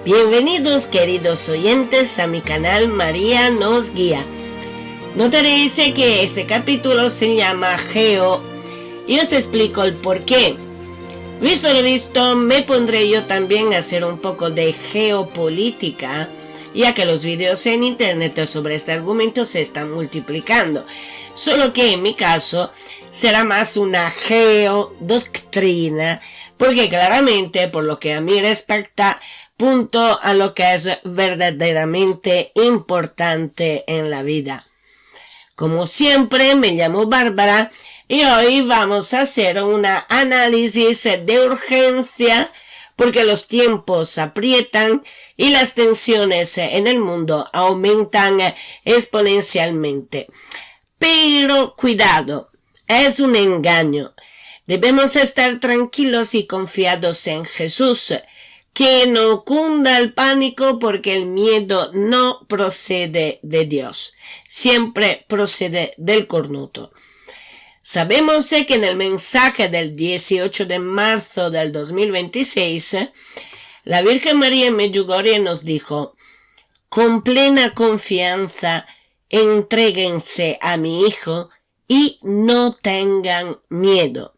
Bienvenidos queridos oyentes a mi canal María nos guía. Notaréis que este capítulo se llama Geo y os explico el porqué. Visto lo visto, me pondré yo también a hacer un poco de geopolítica, ya que los vídeos en internet sobre este argumento se están multiplicando. Solo que en mi caso será más una geodoctrina, porque claramente, por lo que a mí respecta, punto a lo que es verdaderamente importante en la vida. Como siempre, me llamo Bárbara y hoy vamos a hacer un análisis de urgencia porque los tiempos aprietan y las tensiones en el mundo aumentan exponencialmente. Pero cuidado, es un engaño. Debemos estar tranquilos y confiados en Jesús. Que no cunda el pánico porque el miedo no procede de Dios, siempre procede del cornuto. Sabemos que en el mensaje del 18 de marzo del 2026, la Virgen María en Medjugorje nos dijo: con plena confianza, entréguense a mi Hijo y no tengan miedo.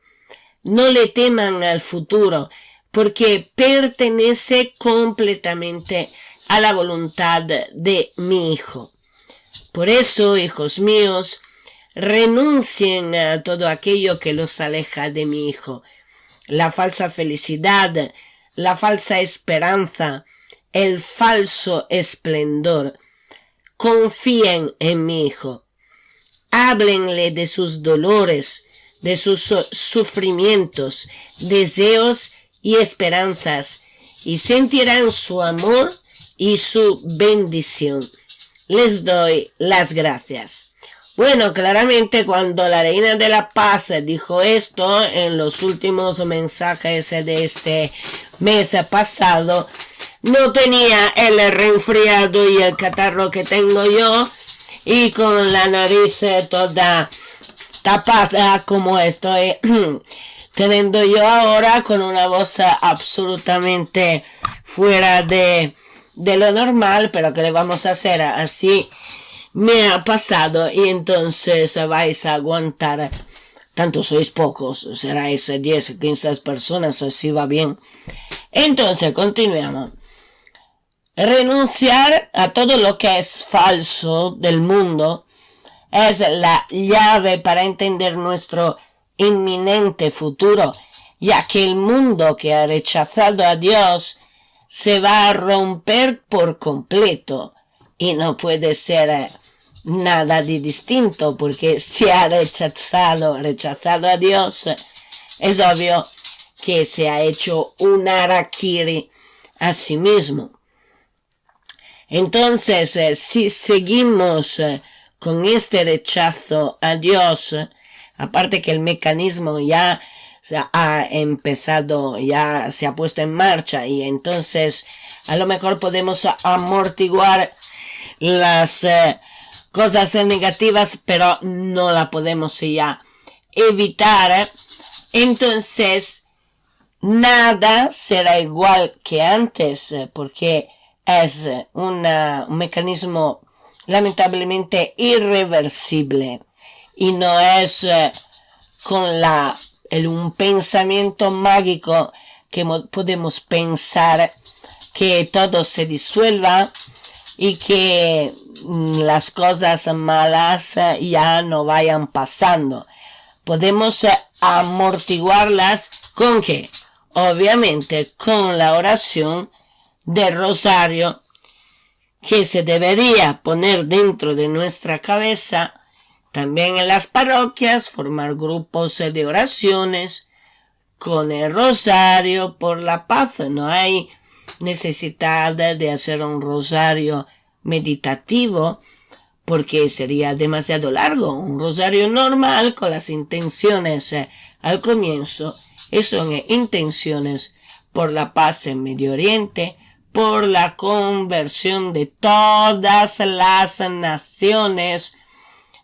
No le teman al futuro, porque pertenece completamente a la voluntad de mi Hijo. Por eso, hijos míos, renuncien a todo aquello que los aleja de mi Hijo. La falsa felicidad, la falsa esperanza, el falso esplendor. Confíen en mi Hijo. Háblenle de sus dolores, de sus sufrimientos, deseos y esperanzas, y sentirán su amor y su bendición. Les doy las gracias. Bueno, claramente cuando la Reina de la Paz dijo esto en los últimos mensajes de este mes pasado, no tenía el resfriado y el catarro que tengo yo, y con la nariz toda tapada como estoy teniendo yo ahora, con una voz absolutamente fuera de lo normal, pero que le vamos a hacer, así me ha pasado, y entonces vais a aguantar. Tanto sois pocos, seráis 10, 15 personas, así va bien. Entonces, continuamos. Renunciar a todo lo que es falso del mundo es la llave para entender nuestro inminente futuro, ya que el mundo que ha rechazado a Dios se va a romper por completo y no puede ser nada de distinto, porque si ha rechazado a Dios, es obvio que se ha hecho un harakiri a sí mismo. Entonces, si seguimos con este rechazo a Dios, aparte que el mecanismo ya se ha empezado, ya se ha puesto en marcha, y entonces a lo mejor podemos amortiguar las cosas negativas, pero no la podemos ya evitar. Entonces nada será igual que antes, porque es un mecanismo lamentablemente irreversible, y no es con un pensamiento mágico que podemos pensar que todo se disuelva y que las cosas malas ya no vayan pasando. Podemos amortiguarlas ¿con qué? Obviamente con la oración del rosario, que se debería poner dentro de nuestra cabeza. También en las parroquias, formar grupos de oraciones con el rosario por la paz. No hay necesidad de hacer un rosario meditativo, porque sería demasiado largo. Un rosario normal con las intenciones al comienzo, y son intenciones por la paz en Medio Oriente, por la conversión de todas las naciones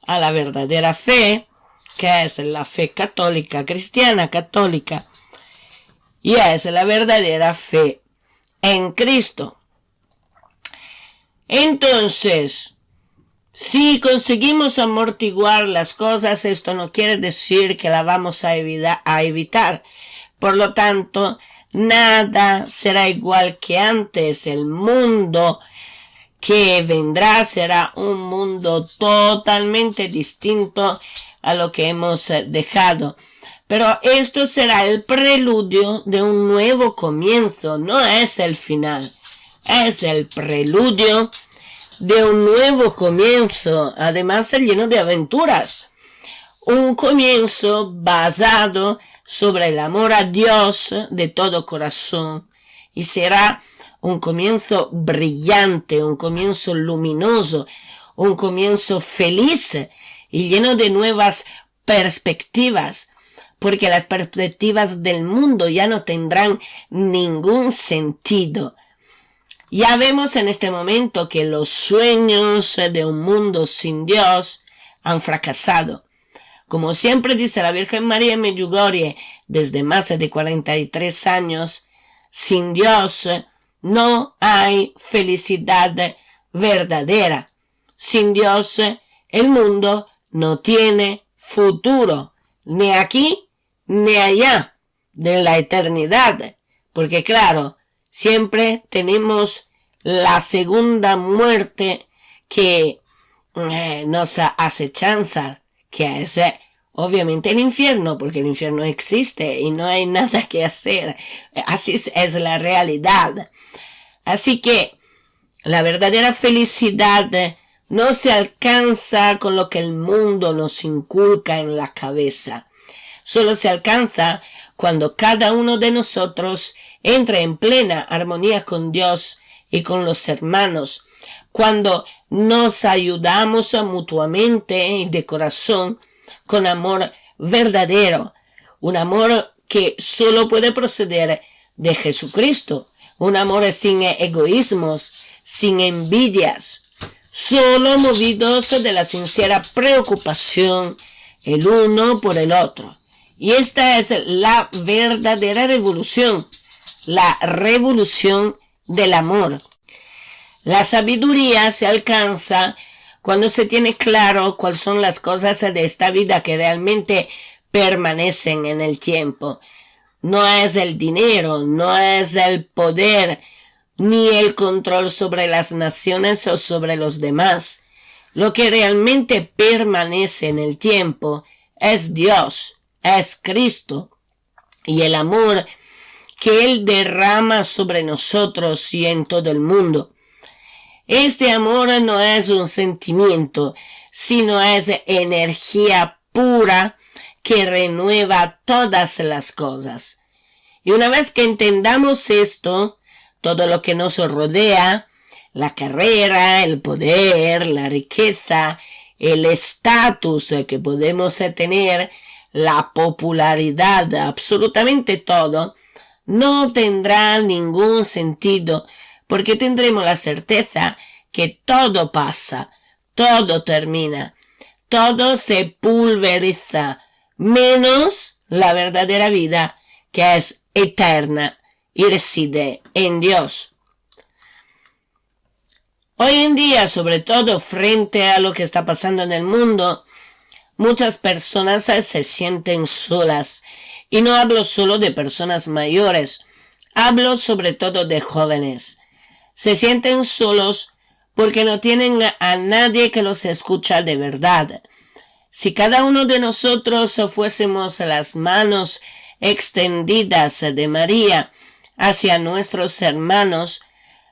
a la verdadera fe, que es la fe católica, cristiana católica, y es la verdadera fe en Cristo. Entonces, si conseguimos amortiguar las cosas, esto no quiere decir que la vamos a evitar. Por lo tanto, nada será igual que antes. El mundo que vendrá será un mundo totalmente distinto a lo que hemos dejado. Pero esto será el preludio de un nuevo comienzo, no es el final. Es el preludio de un nuevo comienzo, además lleno de aventuras. Un comienzo basado sobre el amor a Dios de todo corazón, y será un comienzo brillante, un comienzo luminoso, un comienzo feliz y lleno de nuevas perspectivas, porque las perspectivas del mundo ya no tendrán ningún sentido. Ya vemos en este momento que los sueños de un mundo sin Dios han fracasado. Como siempre dice la Virgen María en Medjugorje desde más de 43 años, sin Dios no hay felicidad verdadera. Sin Dios el mundo no tiene futuro, ni aquí ni allá de la eternidad, porque claro, siempre tenemos la segunda muerte que nos acechanza, que es obviamente el infierno, porque el infierno existe y no hay nada que hacer. Así es la realidad. Así que la verdadera felicidad no se alcanza con lo que el mundo nos inculca en la cabeza. Solo se alcanza cuando cada uno de nosotros entre en plena armonía con Dios y con los hermanos, cuando nos ayudamos mutuamente de corazón con amor verdadero, un amor que solo puede proceder de Jesucristo, un amor sin egoísmos, sin envidias, solo movidos de la sincera preocupación el uno por el otro. Y esta es la verdadera revolución, la revolución del amor. La sabiduría se alcanza cuando se tiene claro cuáles son las cosas de esta vida que realmente permanecen en el tiempo. No es el dinero, no es el poder, ni el control sobre las naciones o sobre los demás. Lo que realmente permanece en el tiempo es Dios, es Cristo, y el amor que Él derrama sobre nosotros y en todo el mundo. Este amor no es un sentimiento, sino es energía pura que renueva todas las cosas. Y una vez que entendamos esto, todo lo que nos rodea, la carrera, el poder, la riqueza, el estatus que podemos tener, la popularidad, absolutamente todo, no tendrá ningún sentido, porque tendremos la certeza que todo pasa, todo termina, todo se pulveriza, menos la verdadera vida, que es eterna y reside en Dios. Hoy en día, sobre todo frente a lo que está pasando en el mundo, muchas personas se sienten solas, y no hablo solo de personas mayores, hablo sobre todo de jóvenes. Se sienten solos porque no tienen a nadie que los escucha de verdad. Si cada uno de nosotros fuésemos las manos extendidas de María hacia nuestros hermanos,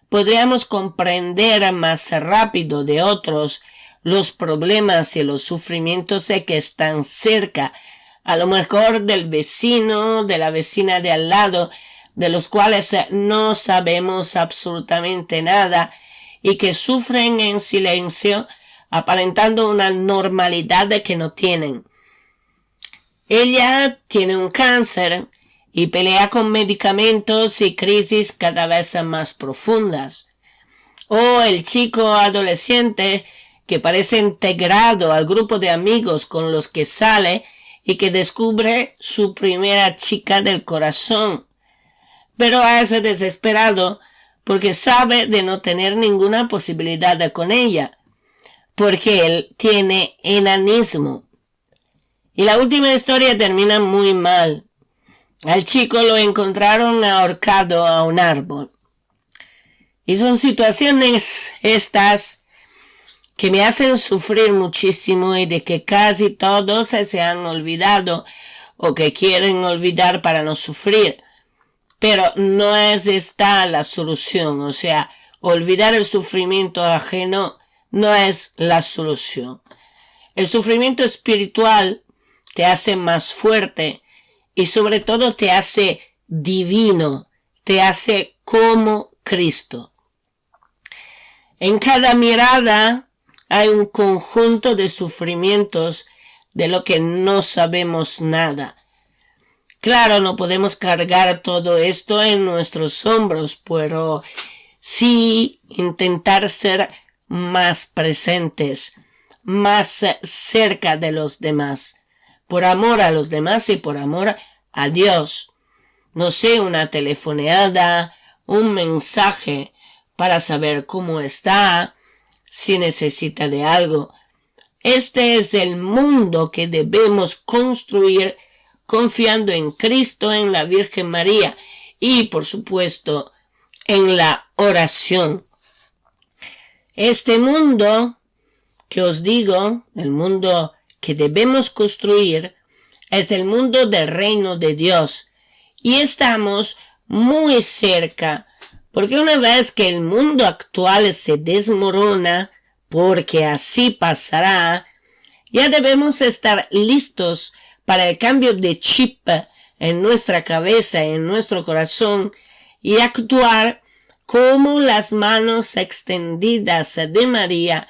podríamos comprender más rápido de otros los problemas y los sufrimientos que están cerca, a lo mejor del vecino, de la vecina de al lado, de los cuales no sabemos absolutamente nada y que sufren en silencio, aparentando una normalidad que no tienen. Ella tiene un cáncer y pelea con medicamentos y crisis cada vez más profundas. O el chico adolescente que parece integrado al grupo de amigos con los que sale y que descubre su primera chica del corazón, pero es desesperado porque sabe de no tener ninguna posibilidad con ella, porque él tiene enanismo. Y la última historia termina muy mal. Al chico lo encontraron ahorcado a un árbol. Y son situaciones estas que me hacen sufrir muchísimo y de que casi todos se han olvidado o que quieren olvidar para no sufrir. Pero no es esta la solución, o sea, olvidar el sufrimiento ajeno no es la solución. El sufrimiento espiritual te hace más fuerte y sobre todo te hace divino, te hace como Cristo. En cada mirada hay un conjunto de sufrimientos de lo que no sabemos nada. Claro, no podemos cargar todo esto en nuestros hombros, pero sí intentar ser más presentes, más cerca de los demás, por amor a los demás y por amor a Dios. No sé, una telefoneada, un mensaje para saber cómo está, si necesita de algo. Este es el mundo que debemos construir confiando en Cristo, en la Virgen María y, por supuesto, en la oración. Este mundo que os digo, el mundo que debemos construir, es el mundo del reino de Dios. Y estamos muy cerca, porque una vez que el mundo actual se desmorona, porque así pasará, ya debemos estar listos para el cambio de chip en nuestra cabeza, en nuestro corazón, y actuar como las manos extendidas de María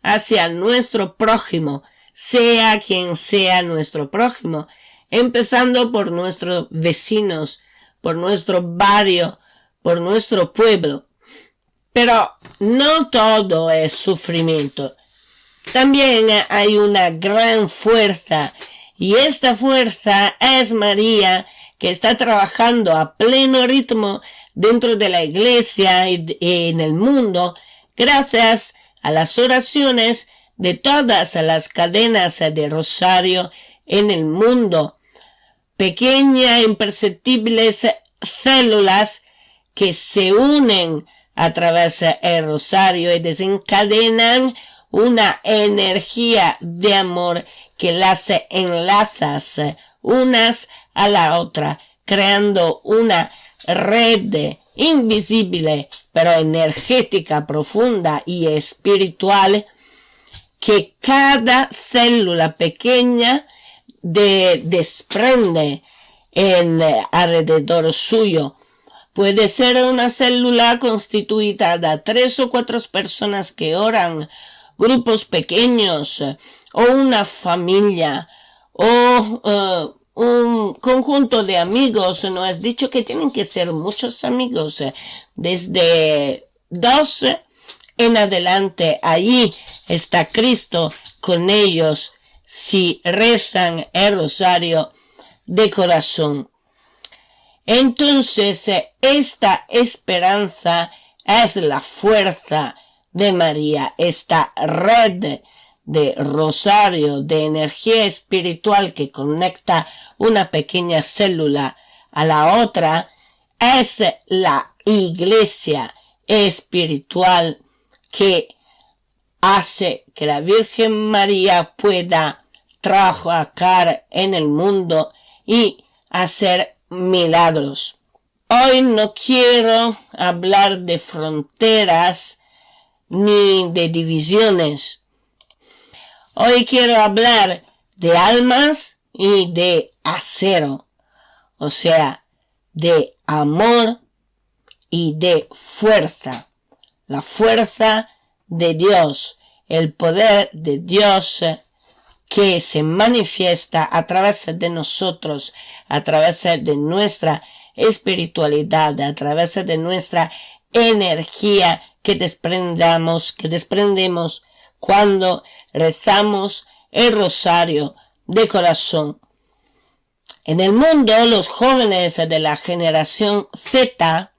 hacia nuestro prójimo, sea quien sea nuestro prójimo, empezando por nuestros vecinos, por nuestro barrio, por nuestro pueblo. Pero no todo es sufrimiento. También hay una gran fuerza, y esta fuerza es María, que está trabajando a pleno ritmo dentro de la iglesia y en el mundo, gracias a las oraciones de todas las cadenas de rosario en el mundo, pequeñas imperceptibles células que se unen a través del rosario y desencadenan una energía de amor que las enlazas unas a la otra, creando una red invisible pero energética, profunda y espiritual, que cada célula pequeña desprende en alrededor suyo. Puede ser una célula constituida de 3 o 4 personas que oran, grupos pequeños, o una familia, o un conjunto de amigos. No has dicho que tienen que ser muchos amigos, desde 2 en adelante. Allí está Cristo con ellos si rezan el rosario de corazón. Entonces, esta esperanza es la fuerza de María, esta red de rosario, de energía espiritual que conecta una pequeña célula a la otra, es la iglesia espiritual que hace que la Virgen María pueda trabajar en el mundo y hacer milagros. Hoy no quiero hablar de fronteras ni de divisiones. Hoy quiero hablar de almas y de acero, o sea, de amor y de fuerza. La fuerza de Dios, el poder de Dios que se manifiesta a través de nosotros, a través de nuestra espiritualidad, a través de nuestra energía que desprendemos cuando rezamos el rosario de corazón. En el mundo, los jóvenes de la generación Z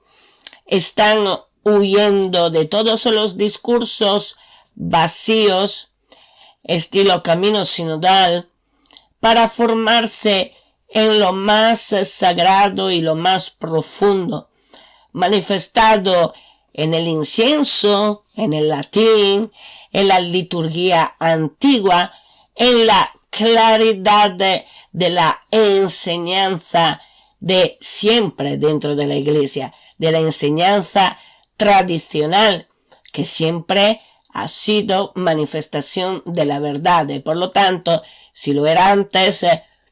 están huyendo de todos los discursos vacíos, estilo camino sinodal, para formarse en lo más sagrado y lo más profundo, manifestado en el incienso, en el latín, en la liturgia antigua, en la claridad de la enseñanza de siempre dentro de la iglesia, de la enseñanza tradicional, que siempre ha sido manifestación de la verdad. Y por lo tanto, si lo era antes,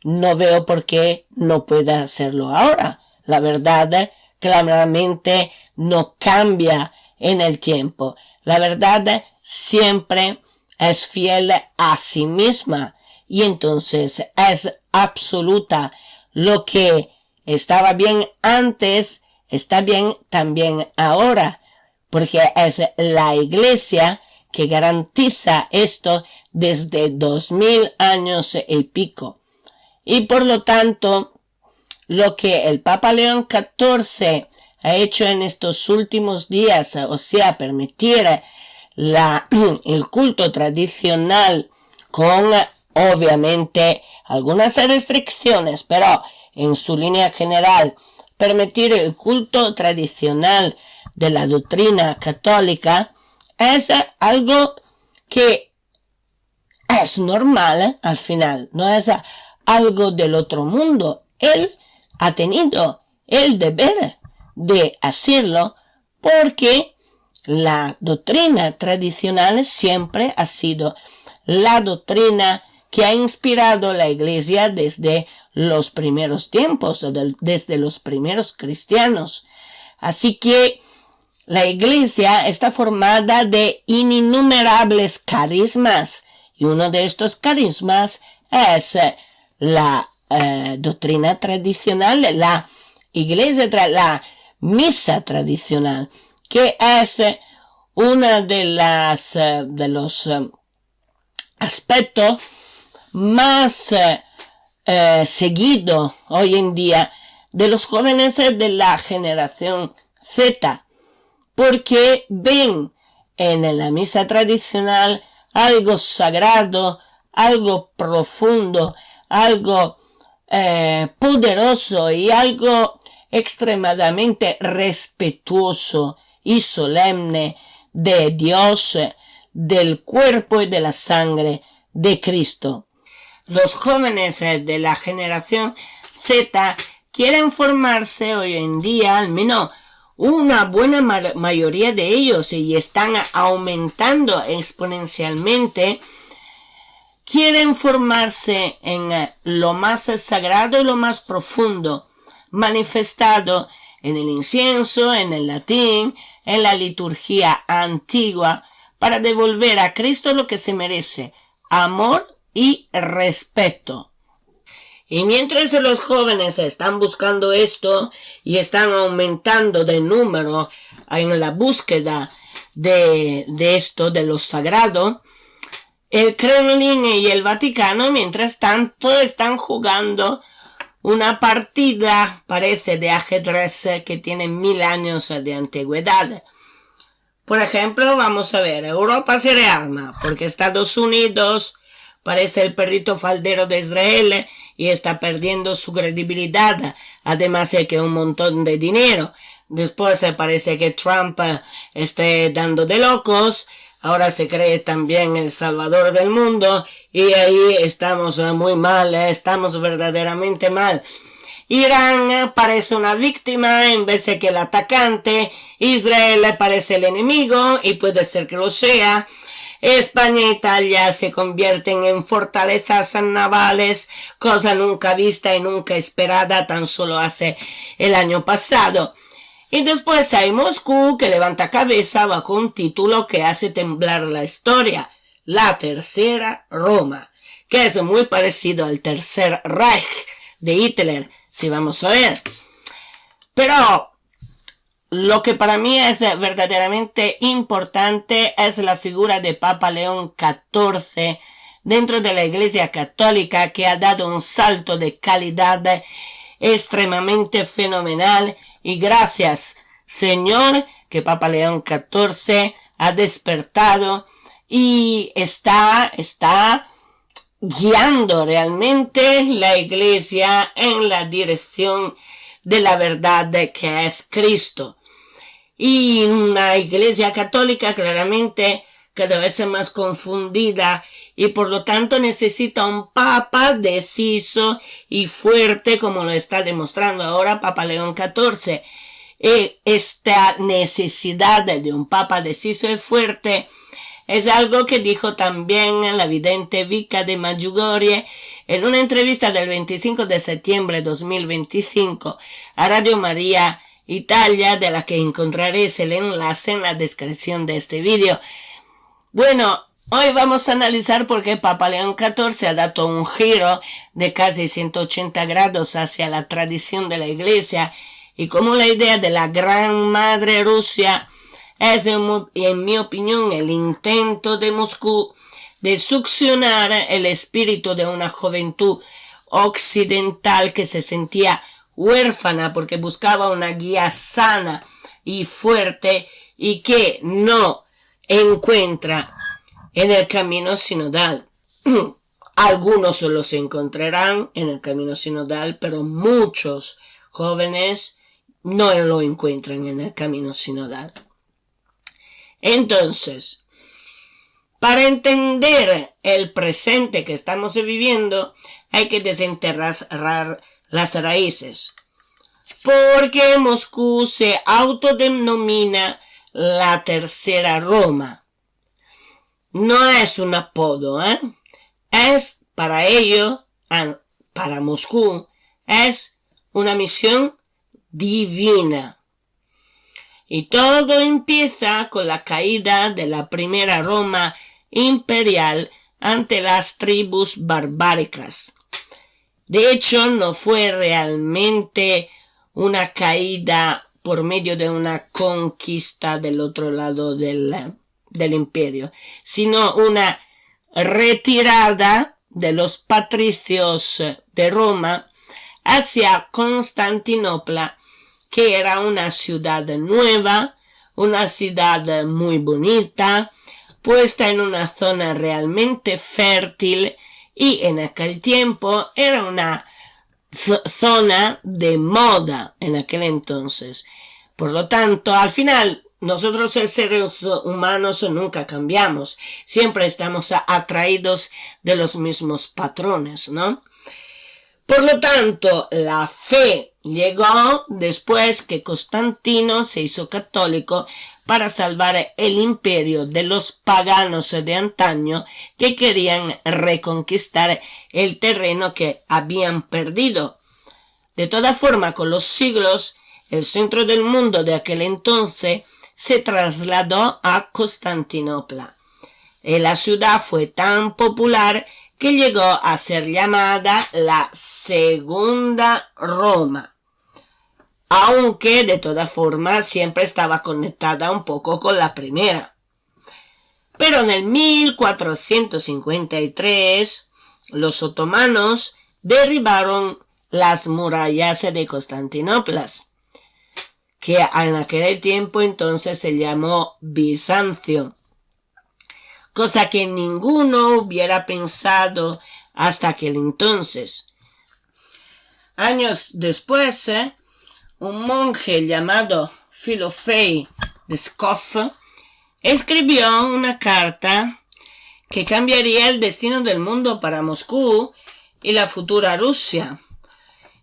no veo por qué no pueda hacerlo ahora. La verdad claramente no cambia en el tiempo. La verdad siempre es fiel a sí misma y entonces es absoluta. Lo que estaba bien antes está bien también ahora, porque es la iglesia que garantiza esto desde 2000 años y pico. Y por lo tanto, lo que el Papa León XIV ha hecho en estos últimos días, o sea, permitir el culto tradicional con, obviamente, algunas restricciones, pero en su línea general, permitir el culto tradicional de la doctrina católica es algo que es normal al final, no es algo del otro mundo. Él ha tenido el deber de hacerlo porque la doctrina tradicional siempre ha sido la doctrina que ha inspirado la iglesia desde los primeros tiempos, desde los primeros cristianos. Así que la iglesia está formada de innumerables carismas y uno de estos carismas es la doctrina tradicional, la iglesia, la misa tradicional, que es una de los aspectos más seguido hoy en día de los jóvenes de la generación Z, porque ven en la misa tradicional algo sagrado, algo profundo, algo poderoso y algo extremadamente respetuoso y solemne de Dios, del cuerpo y de la sangre de Cristo. Los jóvenes de la generación Z quieren formarse hoy en día, al menos una buena mayoría de ellos, y están aumentando exponencialmente, quieren formarse en lo más sagrado y lo más profundo, manifestado en el incienso, en el latín, en la liturgia antigua, para devolver a Cristo lo que se merece: amor y respeto. Y mientras los jóvenes están buscando esto y están aumentando de número en la búsqueda de esto, de lo sagrado, el Kremlin y el Vaticano, mientras tanto, están jugando una partida, parece, de ajedrez que tiene 1000 años de antigüedad. Por ejemplo, vamos a ver, Europa se rearma porque Estados Unidos parece el perrito faldero de Israel y está perdiendo su credibilidad, además de que un montón de dinero. Después parece que Trump esté dando de locos, ahora se cree también el salvador del mundo, y ahí estamos muy mal, estamos verdaderamente mal. Irán parece una víctima en vez de que el atacante, Israel parece el enemigo, y puede ser que lo sea. España e Italia se convierten en fortalezas navales, cosa nunca vista y nunca esperada tan solo hace el año pasado. Y después hay Moscú, que levanta cabeza bajo un título que hace temblar la historia: la Tercera Roma, que es muy parecido al Tercer Reich de Hitler, si vamos a ver. Pero lo que para mí es verdaderamente importante es la figura de Papa León XIV dentro de la Iglesia Católica, que ha dado un salto de calidad extremadamente fenomenal, y gracias, Señor, que Papa León XIV ha despertado y está guiando realmente la Iglesia en la dirección de la verdad de que es Cristo. Y una Iglesia católica claramente cada vez es más confundida y por lo tanto necesita un Papa deciso y fuerte, como lo está demostrando ahora Papa León XIV. Y esta necesidad de un Papa deciso y fuerte es algo que dijo también la vidente Vica de Medjugorje en una entrevista del 25 de septiembre de 2025 a Radio María Italia, de la que encontraréis el enlace en la descripción de este vídeo. Bueno, hoy vamos a analizar por qué Papa León XIV ha dado un giro de casi 180 grados hacia la tradición de la Iglesia y cómo la idea de la Gran Madre Rusia es, en mi opinión, el intento de Moscú de succionar el espíritu de una juventud occidental que se sentía huérfana porque buscaba una guía sana y fuerte y que no encuentra en el camino sinodal. Algunos los encontrarán en el camino sinodal, pero muchos jóvenes no lo encuentran en el camino sinodal. Entonces, para entender el presente que estamos viviendo, hay que desenterrar las raíces. Porque Moscú se autodenomina la Tercera Roma. No es un apodo, es para ello, para Moscú, es una misión divina. Y todo empieza con la caída de la primera Roma imperial ante las tribus barbáricas. De hecho, no fue realmente una caída por medio de una conquista del otro lado del imperio, sino una retirada de los patricios de Roma hacia Constantinopla, que era una ciudad nueva, una ciudad muy bonita, puesta en una zona realmente fértil y en aquel tiempo era una zona de moda en aquel entonces. Por lo tanto, al final, nosotros los seres humanos nunca cambiamos, siempre estamos atraídos de los mismos patrones, ¿no? Por lo tanto, la fe llegó después que Constantino se hizo católico para salvar el imperio de los paganos de antaño que querían reconquistar el terreno que habían perdido. De toda forma, con los siglos, el centro del mundo de aquel entonces se trasladó a Constantinopla. Y la ciudad fue tan popular que llegó a ser llamada la Segunda Roma, aunque de todas formas siempre estaba conectada un poco con la primera. Pero en el 1453 los otomanos derribaron las murallas de Constantinopla, que en aquel tiempo entonces se llamó Bizancio, cosa que ninguno hubiera pensado hasta aquel entonces. Años después, un monje llamado Filofey de Pskov escribió una carta que cambiaría el destino del mundo para Moscú y la futura Rusia.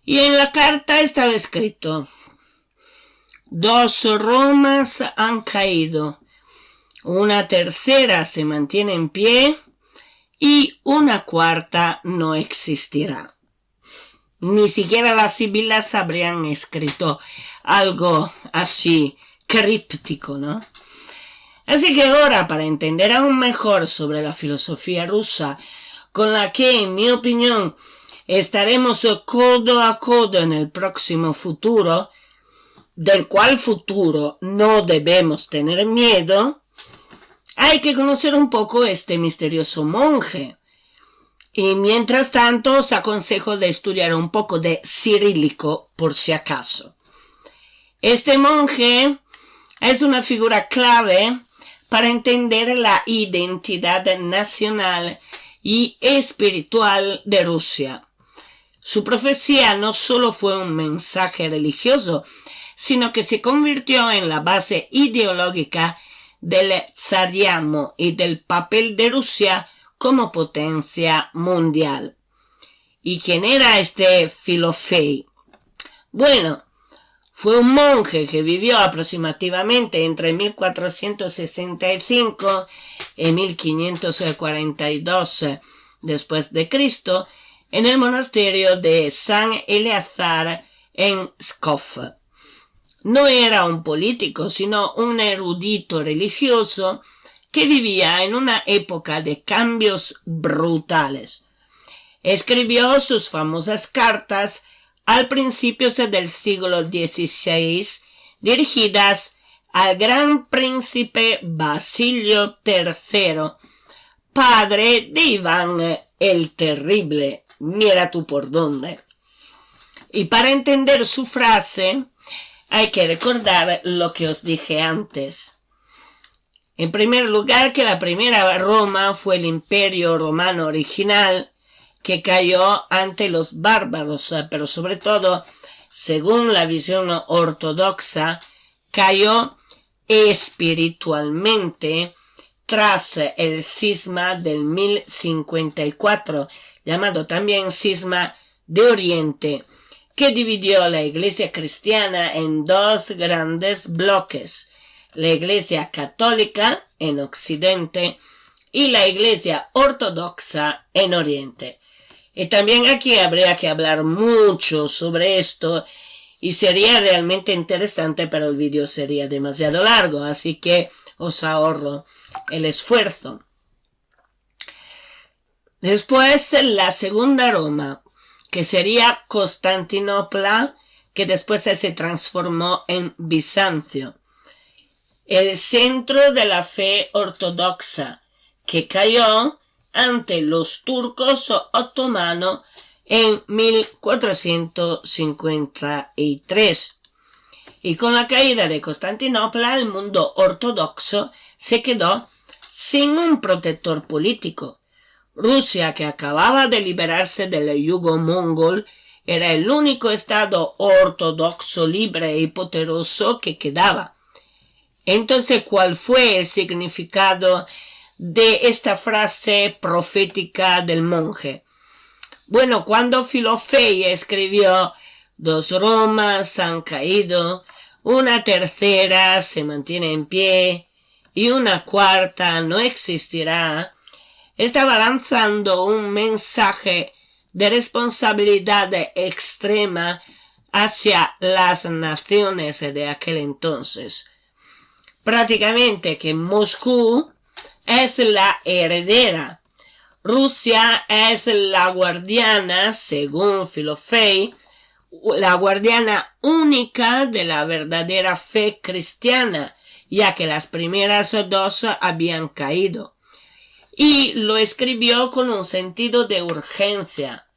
Y en la carta estaba escrito: 2 Romas han caído, una tercera se mantiene en pie y una cuarta no existirá. Ni siquiera las sibilas habrían escrito algo así críptico, ¿no? Así que ahora, para entender aún mejor sobre la filosofía rusa, con la que, en mi opinión, estaremos codo a codo en el próximo futuro, del cual futuro no debemos tener miedo, hay que conocer un poco este misterioso monje. Y mientras tanto os aconsejo de estudiar un poco de cirílico por si acaso. Este monje es una figura clave para entender la identidad nacional y espiritual de Rusia. Su profecía no solo fue un mensaje religioso, sino que se convirtió en la base ideológica del zarianismo y del papel de Rusia como potencia mundial. ¿Y quién era este Filofey? Bueno, fue un monje que vivió aproximadamente entre 1465 y 1542 después de Cristo en el monasterio de San Eleazar en Pskov. No era un político, sino un erudito religioso que vivía en una época de cambios brutales. Escribió sus famosas cartas al principio del siglo XVI, dirigidas al gran príncipe Basilio III, padre de Iván el Terrible. Mira tú por dónde. Y para entender su frase, hay que recordar lo que os dije antes. En primer lugar, que la primera Roma fue el Imperio Romano original, que cayó ante los bárbaros, pero sobre todo, según la visión ortodoxa, cayó espiritualmente tras el cisma del 1054, llamado también cisma de Oriente, que dividió la Iglesia cristiana en dos grandes bloques, la Iglesia católica en Occidente y la Iglesia ortodoxa en Oriente. Y también aquí habría que hablar mucho sobre esto y sería realmente interesante, pero el vídeo sería demasiado largo, así que os ahorro el esfuerzo. Después la segunda Roma, que sería Constantinopla, que después se transformó en Bizancio. El centro de la fe ortodoxa, que cayó ante los turcos otomanos en 1453. Y con la caída de Constantinopla, el mundo ortodoxo se quedó sin un protector político. Rusia, que acababa de liberarse del yugo mongol, era el único estado ortodoxo libre y poderoso que quedaba. Entonces, ¿cuál fue el significado de esta frase profética del monje? Bueno, cuando Filofey escribió: dos Romas han caído, una tercera se mantiene en pie y una cuarta no existirá, estaba lanzando un mensaje de responsabilidad extrema hacia las naciones de aquel entonces. Prácticamente que Moscú es la heredera, Rusia es la guardiana, según Filofey, la guardiana única de la verdadera fe cristiana, ya que las primeras dos habían caído. Y lo escribió con un sentido de urgencia,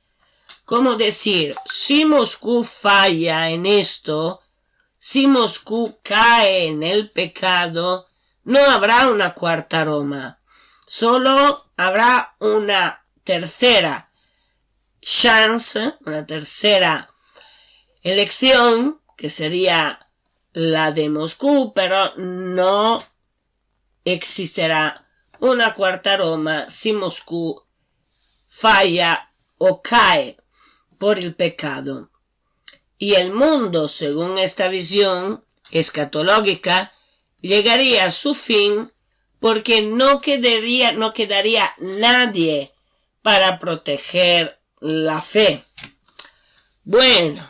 como decir: si Moscú falla en esto, si Moscú cae en el pecado, no habrá una cuarta Roma, solo habrá una tercera chance, una tercera elección, que sería la de Moscú, pero no existirá una cuarta Roma si Moscú falla o cae por el pecado. Y el mundo, según esta visión escatológica, llegaría a su fin porque no quedaría nadie para proteger la fe. Bueno,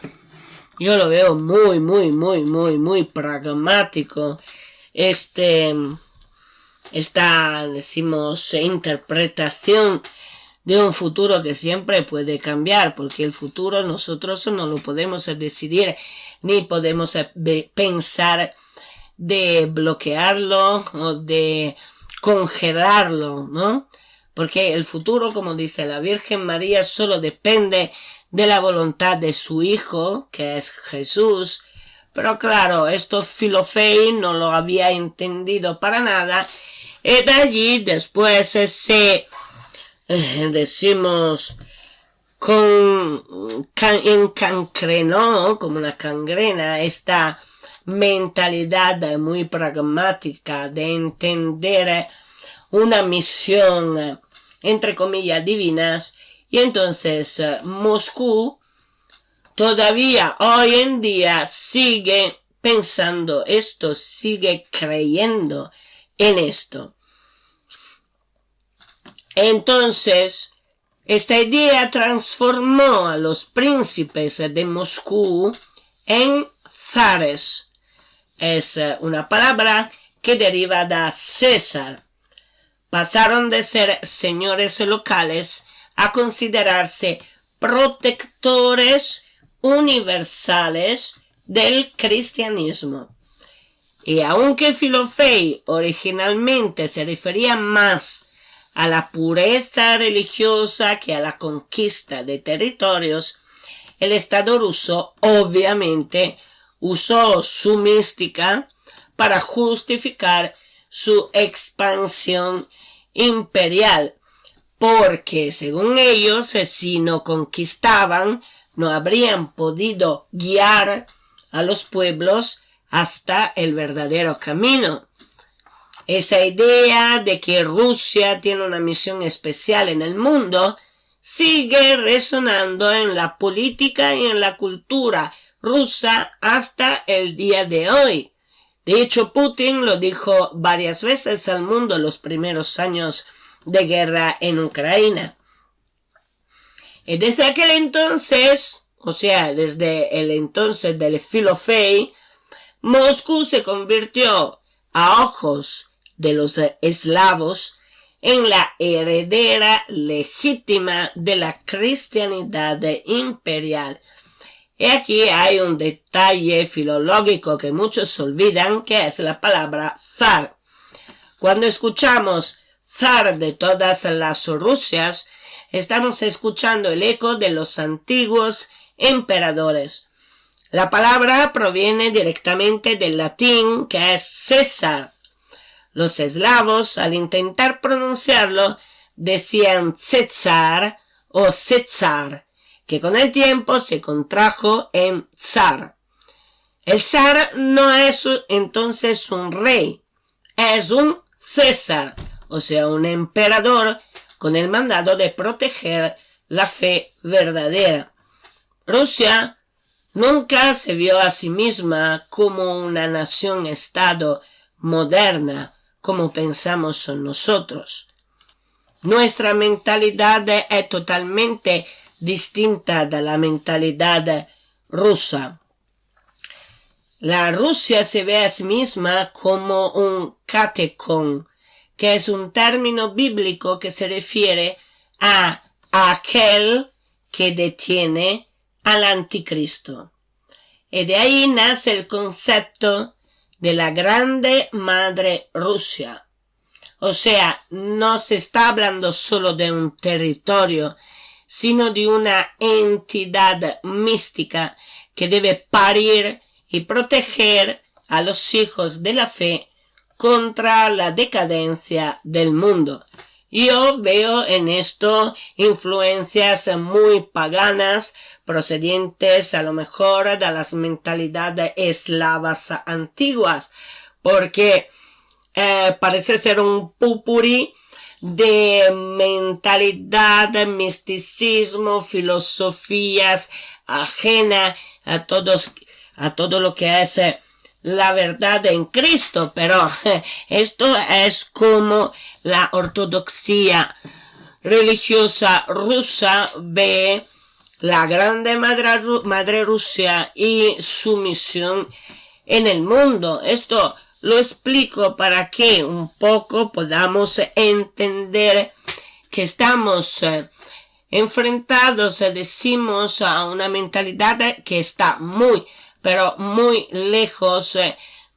yo lo veo muy pragmático esta, decimos, interpretación de un futuro que siempre puede cambiar, porque el futuro nosotros no lo podemos decidir, ni podemos pensar de bloquearlo o de congelarlo, ¿no? Porque el futuro, como dice la Virgen María, solo depende de la voluntad de su Hijo, que es Jesús, Pero claro, esto Filofei no lo había entendido para nada, y de allí después decimos, encancrenó como una cangrena esta mentalidad muy pragmática de entender una misión, entre comillas, divinas, y entonces Moscú todavía hoy en día sigue pensando esto, sigue creyendo en esto. Entonces, esta idea transformó a los príncipes de Moscú en zares. Es una palabra que deriva de César. Pasaron de ser señores locales a considerarse protectores universales del cristianismo. Y aunque Filofei originalmente se refería más a la pureza religiosa que a la conquista de territorios, el Estado ruso obviamente usó su mística para justificar su expansión imperial, porque según ellos, si no conquistaban, no habrían podido guiar a los pueblos hasta el verdadero camino. Esa idea de que Rusia tiene una misión especial en el mundo sigue resonando en la política y en la cultura rusa hasta el día de hoy. De hecho, Putin lo dijo varias veces al mundo en los primeros años de guerra en Ucrania. Y desde aquel entonces, o sea, desde el entonces del Filofei, Moscú se convirtió a ojos de los eslavos en la heredera legítima de la cristianidad imperial. Y aquí hay un detalle filológico que muchos olvidan, que es la palabra zar. Cuando escuchamos zar de todas las Rusias, estamos escuchando el eco de los antiguos emperadores. La palabra proviene directamente del latín, que es César. Los eslavos, al intentar pronunciarlo, decían César o César, que con el tiempo se contrajo en zar. El zar no es entonces un rey, es un César, o sea, un emperador con el mandado de proteger la fe verdadera. Rusia nunca se vio a sí misma como una nación-estado moderna, como pensamos nosotros. Nuestra mentalidad es totalmente distinta de la mentalidad rusa. La Rusia se ve a sí misma como un catecón, que es un término bíblico que se refiere a aquel que detiene al anticristo. Y de ahí nace el concepto de la grande madre Rusia. O sea, no se está hablando solo de un territorio, sino de una entidad mística que debe parir y proteger a los hijos de la fe contra la decadencia del mundo. Yo veo en esto influencias muy paganas, procedientes a lo mejor de las mentalidades eslavas antiguas, porque parece ser un popurrí de mentalidad, misticismo, filosofías ajena a todo lo que es la verdad en Cristo, pero esto es como la ortodoxia religiosa rusa ve la grande madre Rusia y su misión en el mundo. Esto lo explico para que un poco podamos entender que estamos enfrentados, decimos, a una mentalidad que está muy, pero muy lejos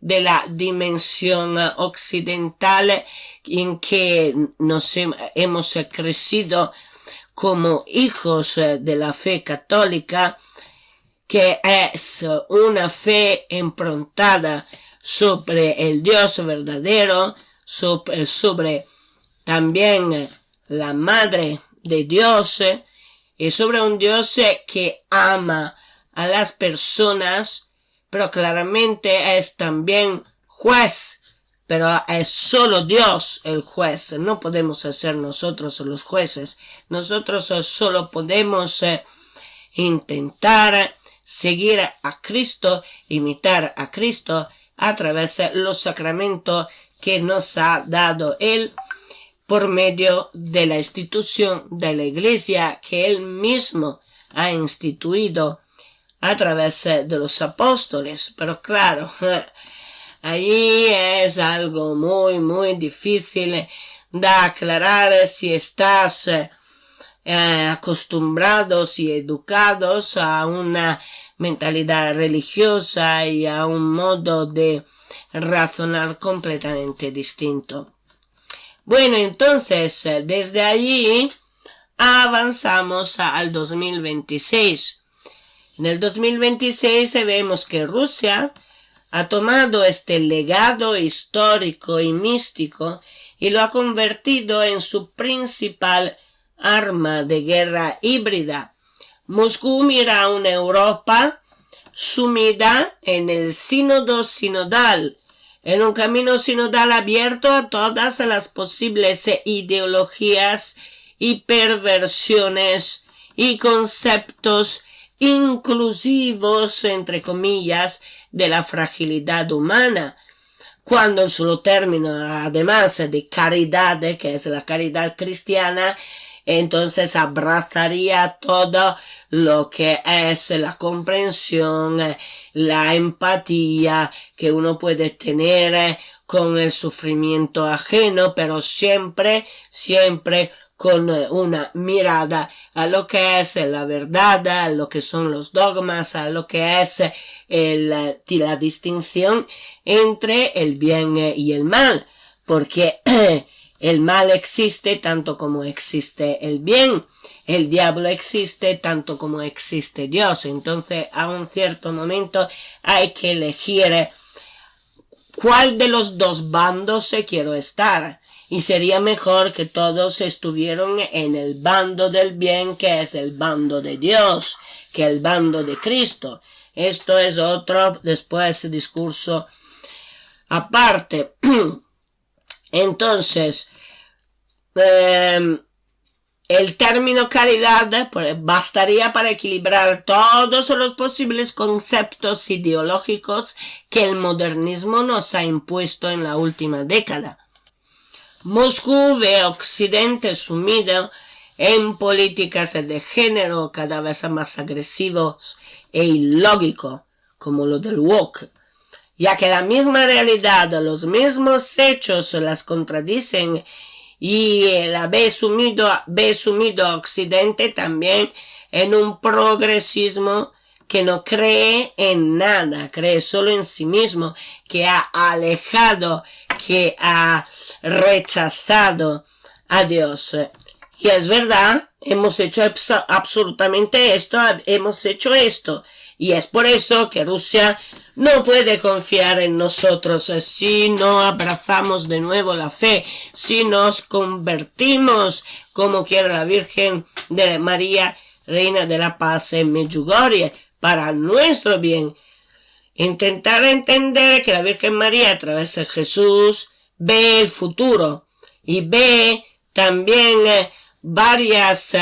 de la dimensión occidental en que nos hemos crecido como hijos de la fe católica, que es una fe improntada sobre el Dios verdadero, sobre también la Madre de Dios, y sobre un Dios que ama a las personas, pero claramente es también juez, pero es solo Dios el juez, no podemos ser nosotros los jueces, nosotros solo podemos intentar seguir a Cristo, imitar a Cristo a través de los sacramentos que nos ha dado Él por medio de la institución de la Iglesia que Él mismo ha instituido a través de los apóstoles. Pero claro, ahí es algo muy difícil de aclarar si estás acostumbrados y educados a una mentalidad religiosa y a un modo de razonar completamente distinto. Bueno, entonces, desde allí avanzamos al 2026. En el 2026 vemos que Rusia ha tomado este legado histórico y místico y lo ha convertido en su principal arma de guerra híbrida. Moscú mira a una Europa sumida en el sínodo sinodal, en un camino sinodal abierto a todas las posibles ideologías y perversiones y conceptos inclusivos, entre comillas, de la fragilidad humana, cuando en su término, además de caridad, que es la caridad cristiana, entonces abrazaría todo lo que es la comprensión, la empatía que uno puede tener con el sufrimiento ajeno, pero siempre con una mirada a lo que es la verdad, a lo que son los dogmas, a lo que es la distinción entre el bien y el mal, porque el mal existe tanto como existe el bien, el diablo existe tanto como existe Dios. Entonces, a un cierto momento hay que elegir cuál de los dos bandos quiero estar. Y sería mejor que todos estuvieran en el bando del bien, que es el bando de Dios, que el bando de Cristo. Esto es otro, después, discurso aparte. Entonces, el término caridad bastaría para equilibrar todos los posibles conceptos ideológicos que el modernismo nos ha impuesto en la última década. Moscú ve a Occidente sumido en políticas de género cada vez más agresivos e ilógicos, como lo del woke, ya que la misma realidad, los mismos hechos las contradicen y la ve sumido a Occidente también en un progresismo que no cree en nada, cree solo en sí mismo, que ha alejado, que ha rechazado a Dios. Y es verdad, hemos hecho absolutamente esto, y es por eso que Rusia no puede confiar en nosotros si no abrazamos de nuevo la fe, si nos convertimos como quiere la Virgen de María, Reina de la Paz en Medjugorje, para nuestro bien. Intentar entender que la Virgen María a través de Jesús ve el futuro y ve también varias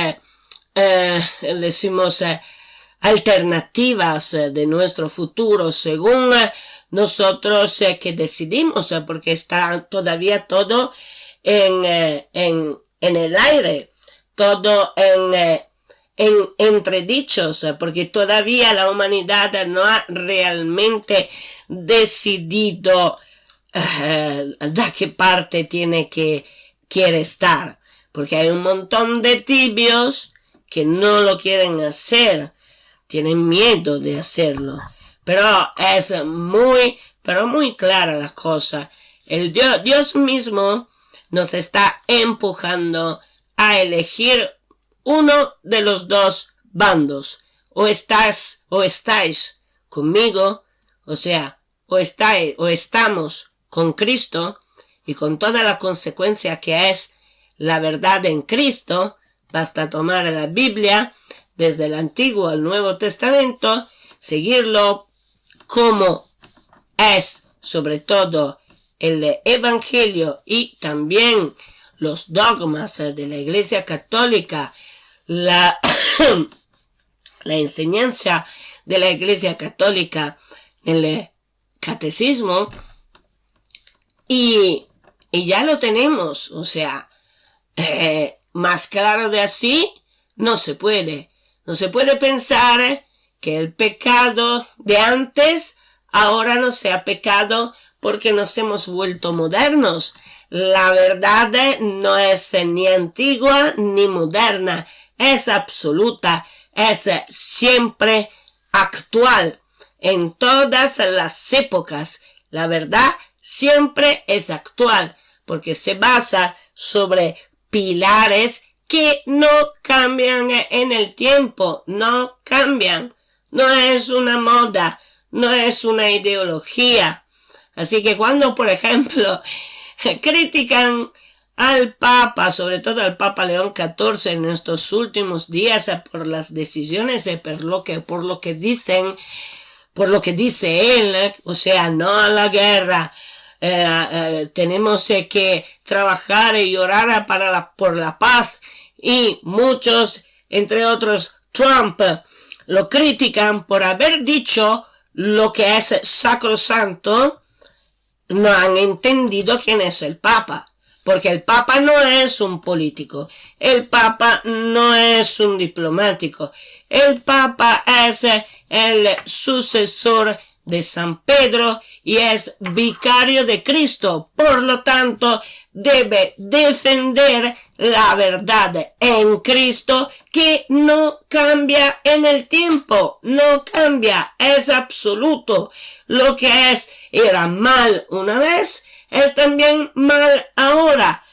alternativas de nuestro futuro según nosotros que decidimos, porque está todavía todo en el aire, todo en entredichos, porque todavía la humanidad no ha realmente decidido de qué parte quiere estar, porque hay un montón de tibios que no lo quieren hacer, tienen miedo de hacerlo, pero es muy clara la cosa. El Dios mismo nos está empujando a elegir uno de los dos bandos, o estáis conmigo, o sea, o estamos con Cristo y con toda la consecuencia que es la verdad en Cristo. Basta tomar la Biblia desde el Antiguo al Nuevo Testamento, seguirlo como es, sobre todo el Evangelio y también los dogmas de la Iglesia Católica, la enseñanza de la Iglesia Católica, el catecismo, y ya lo tenemos. O sea, más claro de así no se puede. No se puede pensar que el pecado de antes ahora no sea pecado porque nos hemos vuelto modernos. La verdad no es ni antigua ni moderna, es absoluta, es siempre actual. En todas las épocas, la verdad siempre es actual, porque se basa sobre pilares que no cambian en el tiempo, no cambian. No es una moda, no es una ideología. Así que cuando, por ejemplo, critican al Papa, sobre todo al Papa León XIV en estos últimos días por las decisiones, por lo que dice él, o sea, no a la guerra, tenemos que trabajar y orar por la paz, y muchos, entre otros Trump, lo critican por haber dicho lo que es sacrosanto. No han entendido quién es el Papa, porque el Papa no es un político, el Papa no es un diplomático, el Papa es el sucesor de San Pedro y es vicario de Cristo. Por lo tanto, debe defender la verdad en Cristo, que no cambia en el tiempo, no cambia, es absoluto. Lo que era mal una vez, es también mal ahora.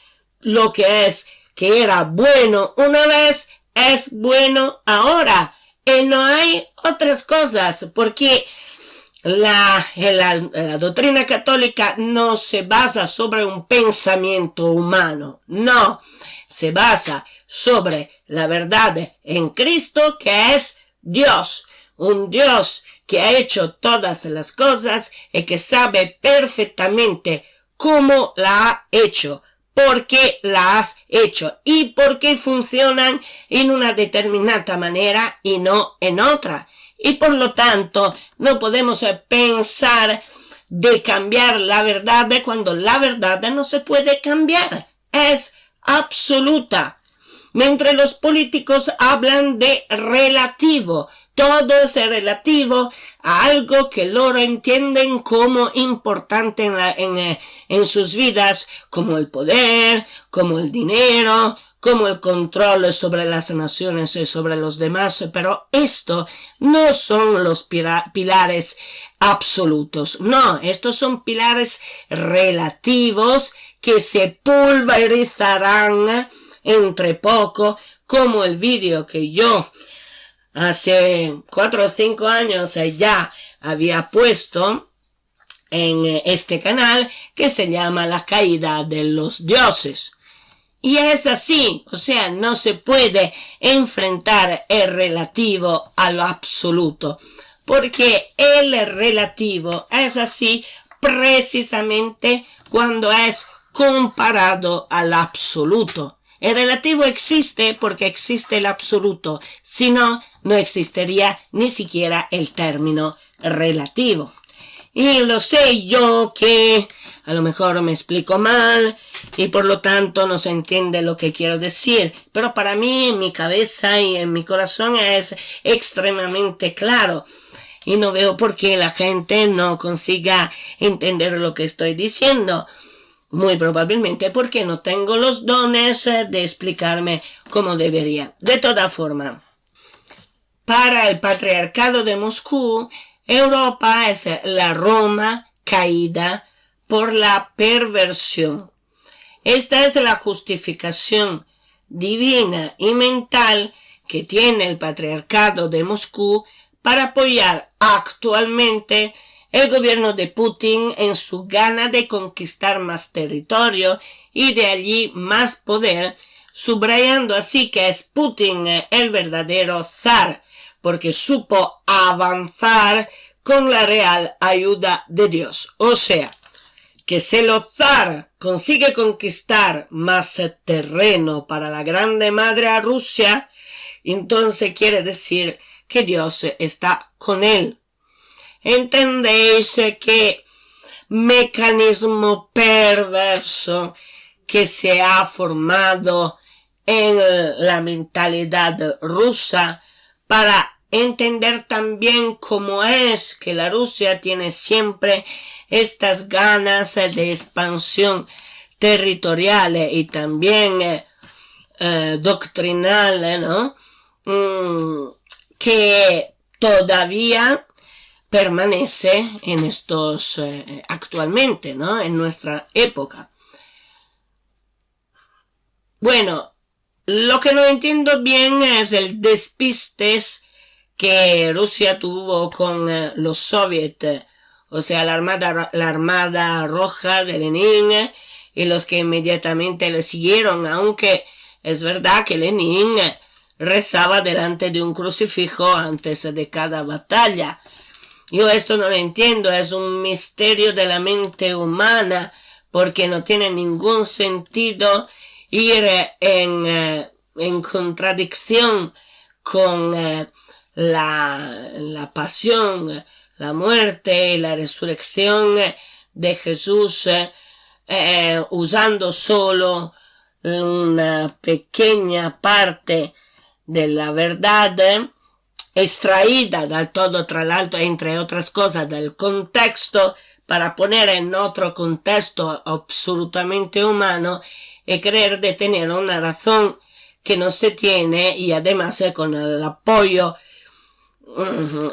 Lo que era bueno una vez, es bueno ahora. Y no hay otras cosas, porque la doctrina católica no se basa sobre un pensamiento humano, no, se basa sobre la verdad en Cristo, que es Dios, un Dios que ha hecho todas las cosas y que sabe perfectamente cómo la ha hecho, por qué la has hecho y por qué funcionan en una determinada manera y no en otra. Y por lo tanto, no podemos pensar de cambiar la verdad cuando la verdad no se puede cambiar. Es absoluta. Mientras los políticos hablan de relativo, todo es relativo a algo que loro entienden como importante en sus vidas, como el poder, como el dinero, como el control sobre las naciones y sobre los demás. Pero esto no son los pilares absolutos. No, estos son pilares relativos que se pulverizarán entre poco, como el vídeo que yo hace 4 o 5 años ya había puesto en este canal, que se llama La caída de los dioses. Y es así, o sea, no se puede enfrentar el relativo a lo absoluto, porque el relativo es así precisamente cuando es comparado al absoluto. El relativo existe porque existe el absoluto, si no, no existiría ni siquiera el término relativo. Y lo sé yo que a lo mejor me explico mal y por lo tanto no se entiende lo que quiero decir, pero para mí en mi cabeza y en mi corazón es extremadamente claro y no veo por qué la gente no consiga entender lo que estoy diciendo. Muy probablemente porque no tengo los dones de explicarme como debería. De toda forma, para el patriarcado de Moscú, Europa es la Roma caída por la perversión. Esta es la justificación divina y mental que tiene el patriarcado de Moscú para apoyar actualmente el gobierno de Putin en su gana de conquistar más territorio y de allí más poder, subrayando así que es Putin el verdadero zar, porque supo avanzar con la real ayuda de Dios. O sea, que si el zar consigue conquistar más terreno para la grande madre a Rusia, entonces quiere decir que Dios está con él. ¿Entendéis qué mecanismo perverso que se ha formado en la mentalidad rusa para entender también cómo es que la Rusia tiene siempre estas ganas de expansión territorial y también doctrinal, ¿no? Que todavía permanece en estos actualmente, ¿no? En nuestra época. Bueno, lo que no entiendo bien es el despistes que Rusia tuvo con los soviets, o sea, la armada roja de Lenin y los que inmediatamente le siguieron, aunque es verdad que Lenin rezaba delante de un crucifijo antes de cada batalla. Yo esto no lo entiendo, es un misterio de la mente humana, porque no tiene ningún sentido ir en contradicción con la pasión, la muerte y la resurrección de Jesús, usando solo una pequeña parte de la verdad extraída del todo, tra l'altro, entre otras cosas, del contexto, para poner en otro contexto absolutamente humano y creer de tener una razón que no se tiene, y además con el apoyo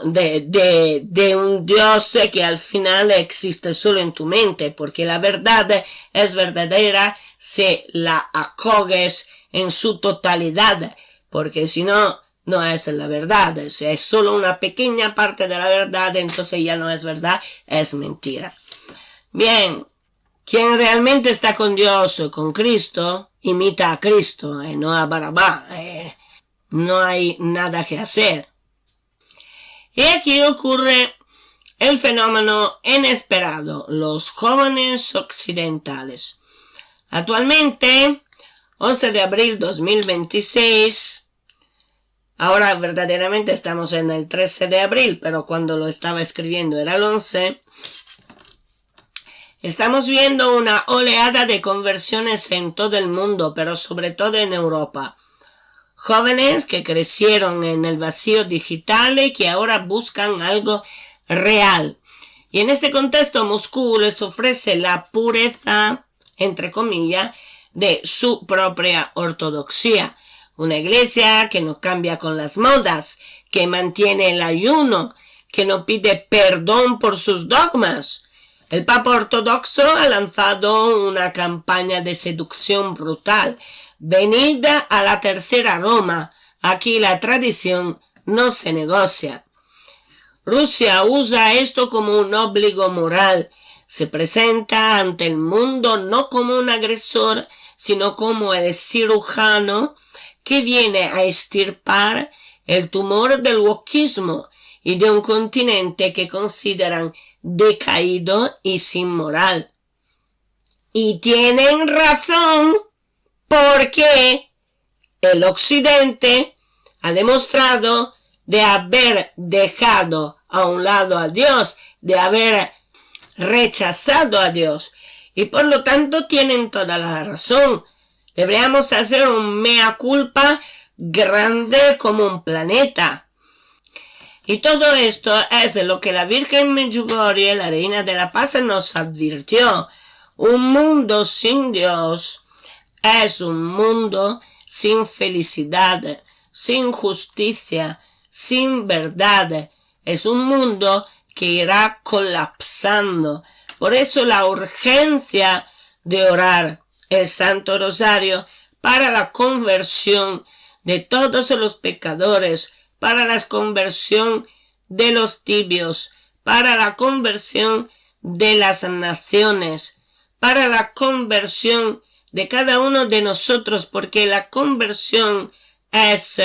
de un Dios que al final existe solo en tu mente, porque la verdad es verdadera si la acoges en su totalidad, porque si no, no es la verdad. Si es solo una pequeña parte de la verdad, entonces ya no es verdad, es mentira. Bien, quien realmente está con Dios, con Cristo, imita a Cristo, no a Barabá. No hay nada que hacer. Y aquí ocurre el fenómeno inesperado, los jóvenes occidentales. Actualmente, 11 de abril 2026, ahora verdaderamente estamos en el 13 de abril, pero cuando lo estaba escribiendo era el 11, estamos viendo una oleada de conversiones en todo el mundo, pero sobre todo en Europa. Jóvenes que crecieron en el vacío digital y que ahora buscan algo real. Y en este contexto Moscú les ofrece la pureza, entre comillas, de su propia ortodoxia. Una iglesia que no cambia con las modas, que mantiene el ayuno, que no pide perdón por sus dogmas. El Papa ortodoxo ha lanzado una campaña de seducción brutal. Venid a la tercera Roma, aquí la tradición no se negocia. Rusia usa esto como un obligo moral. Se presenta ante el mundo no como un agresor, sino como el cirujano que viene a extirpar el tumor del wokismo y de un continente que consideran decaído y sin moral. Y tienen razón, porque el Occidente ha demostrado de haber dejado a un lado a Dios, de haber rechazado a Dios, y por lo tanto tienen toda la razón. Deberíamos hacer un mea culpa grande como un planeta. Y todo esto es de lo que la Virgen Medjugorje, la Reina de la Paz, nos advirtió. Un mundo sin Dios es un mundo sin felicidad, sin justicia, sin verdad. Es un mundo que irá colapsando. Por eso la urgencia de orar el Santo Rosario para la conversión de todos los pecadores, para la conversión de los tibios, para la conversión de las naciones, para la conversión de cada uno de nosotros, porque la conversión es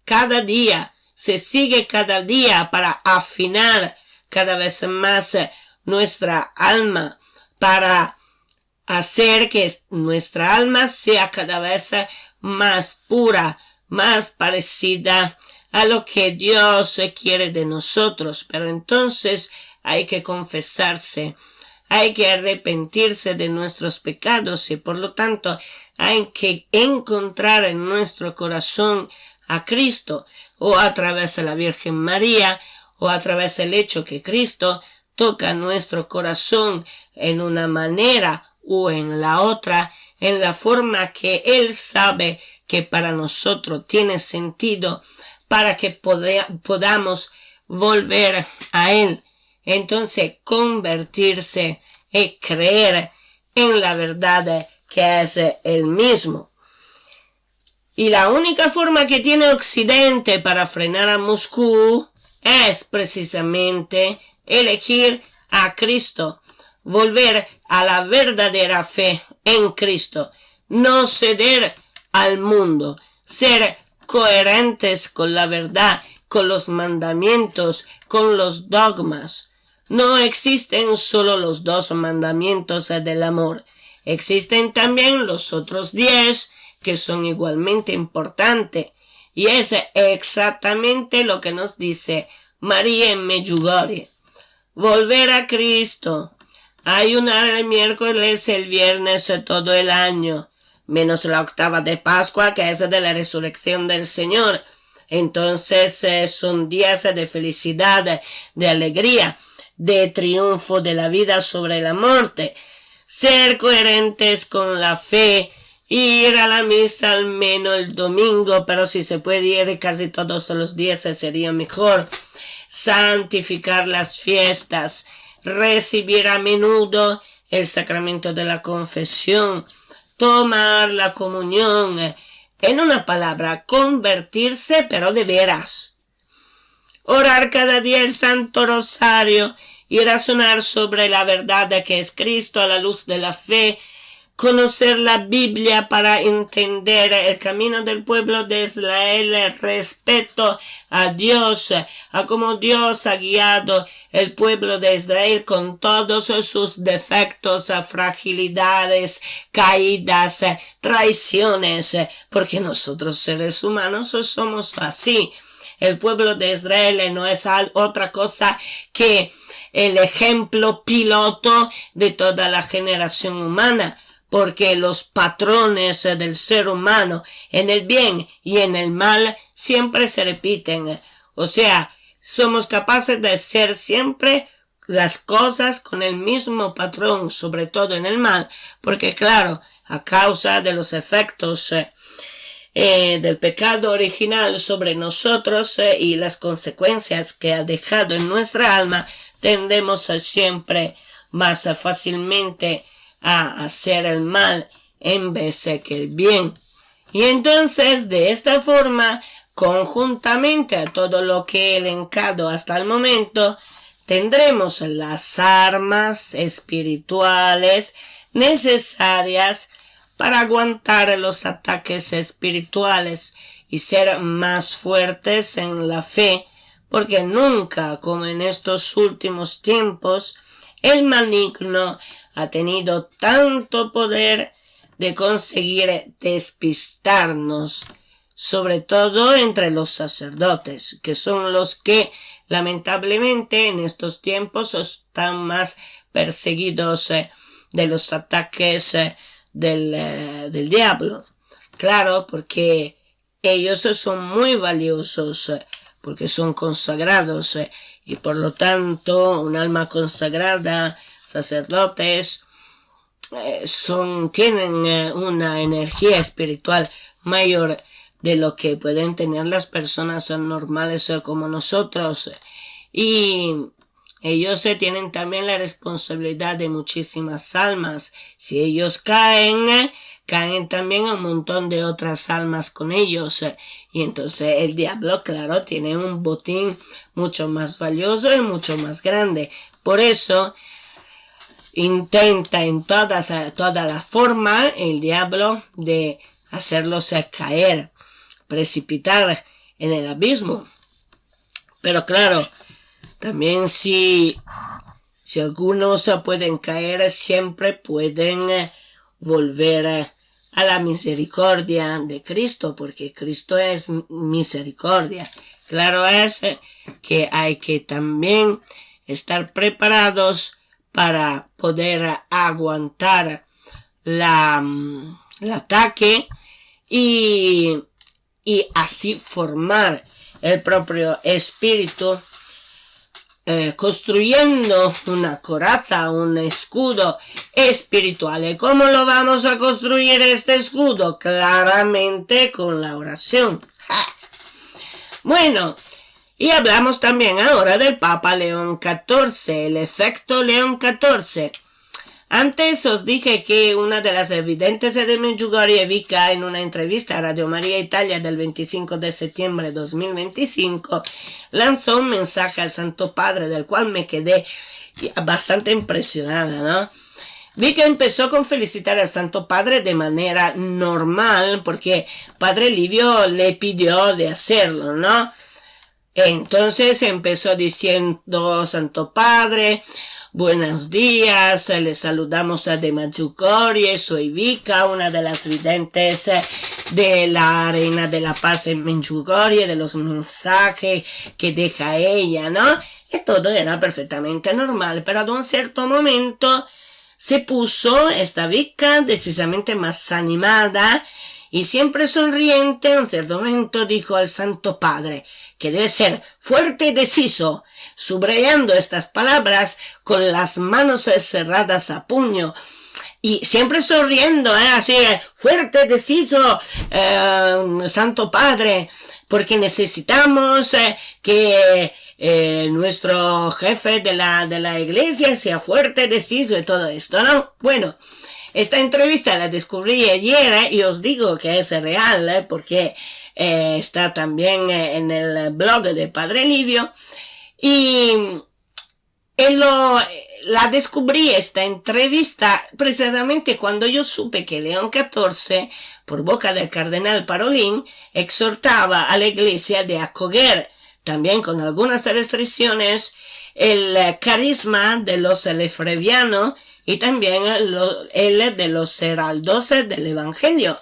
cada día, se sigue cada día para afinar cada vez más nuestra alma, para hacer que nuestra alma sea cada vez más pura, más parecida a lo que Dios quiere de nosotros. Pero entonces hay que confesarse, hay que arrepentirse de nuestros pecados y por lo tanto hay que encontrar en nuestro corazón a Cristo, o a través de la Virgen María, o a través del hecho que Cristo toca nuestro corazón en una manera o en la otra, en la forma que Él sabe que para nosotros tiene sentido, para que podamos volver a Él. Entonces convertirse y creer en la verdad que es Él mismo. Y la única forma que tiene Occidente para frenar a Moscú es precisamente elegir a Cristo, volver a la verdadera fe en Cristo, no ceder al mundo, ser coherentes con la verdad, con los mandamientos, con los dogmas. No existen solo los 2 mandamientos del amor, existen también los otros 10 que son igualmente importantes, y es exactamente lo que nos dice María en Medjugorje. Volver a Cristo, ayunar el miércoles, el viernes, todo el año, menos la octava de Pascua, que es de la resurrección del Señor. Entonces son días de felicidad, de alegría, de triunfo de la vida sobre la muerte. Ser coherentes con la fe, ir a la misa al menos el domingo, pero si se puede ir casi todos los días sería mejor. Santificar las fiestas, recibir a menudo el sacramento de la confesión, tomar la comunión, en una palabra, convertirse, pero de veras. Orar cada día el Santo Rosario y razonar sobre la verdad de que es Cristo a la luz de la fe, conocer la Biblia para entender el camino del pueblo de Israel, el respeto a Dios, a cómo Dios ha guiado el pueblo de Israel con todos sus defectos, fragilidades, caídas, traiciones, porque nosotros seres humanos somos así. El pueblo de Israel no es otra cosa que el ejemplo piloto de toda la generación humana, porque los patrones del ser humano en el bien y en el mal siempre se repiten. O sea, somos capaces de hacer siempre las cosas con el mismo patrón, sobre todo en el mal, porque claro, a causa de los efectos del pecado original sobre nosotros y las consecuencias que ha dejado en nuestra alma, tendemos siempre más fácilmente a hacer el mal en vez que el bien. Y entonces, de esta forma, conjuntamente a todo lo que he elencado hasta el momento, tendremos las armas espirituales necesarias para aguantar los ataques espirituales y ser más fuertes en la fe, porque nunca, como en estos últimos tiempos, el maligno ha tenido tanto poder de conseguir despistarnos, sobre todo entre los sacerdotes, que son los que lamentablemente en estos tiempos están más perseguidos de los ataques del diablo. Claro, porque ellos son muy valiosos, porque son consagrados, y por lo tanto un alma consagrada, sacerdotes, tienen una energía espiritual mayor de lo que pueden tener las personas normales como nosotros, y ellos tienen también la responsabilidad de muchísimas almas. Si ellos caen, caen también un montón de otras almas con ellos. Y entonces el diablo, claro, tiene un botín mucho más valioso y mucho más grande. Por eso intenta en toda la forma el diablo de hacerlos caer, precipitar en el abismo. Pero claro, también si algunos pueden caer, siempre pueden volver a la misericordia de Cristo, porque Cristo es misericordia. Claro es que hay que también estar preparados para poder aguantar el ataque y así formar el propio espíritu, construyendo una coraza, un escudo espiritual. ¿Y cómo lo vamos a construir este escudo? Claramente con la oración. ¡Ja! Bueno, y hablamos también ahora del Papa León XIV, el efecto León XIV. Antes os dije que una de las evidentes de Medjugorje, Vika, en una entrevista a Radio María Italia del 25 de septiembre de 2025, lanzó un mensaje al Santo Padre, del cual me quedé bastante impresionada, ¿no? Vika empezó con felicitar al Santo Padre de manera normal, porque Padre Livio le pidió de hacerlo, ¿no? Entonces empezó diciendo: Santo Padre, buenos días, les saludamos de Medjugorje, soy Vika, una de las videntes de la Reina de la Paz en Medjugorje, de los mensajes que deja ella, ¿no? Y todo era perfectamente normal, pero de un cierto momento se puso esta Vika decisamente más animada y siempre sonriente. En un cierto momento dijo al Santo Padre que debe ser fuerte y deciso, subrayando estas palabras con las manos cerradas a puño y siempre sonriendo, así, fuerte, deciso, Santo Padre, porque necesitamos que nuestro jefe de la iglesia sea fuerte, deciso y todo esto, ¿no? Bueno, esta entrevista la descubrí ayer y os digo que es real, porque está también en el blog de Padre Livio. Y la descubrí esta entrevista precisamente cuando yo supe que León XIV, por boca del cardenal Parolin, exhortaba a la iglesia de acoger, también con algunas restricciones, el carisma de los lefebvrianos y también el de los heraldos del Evangelio.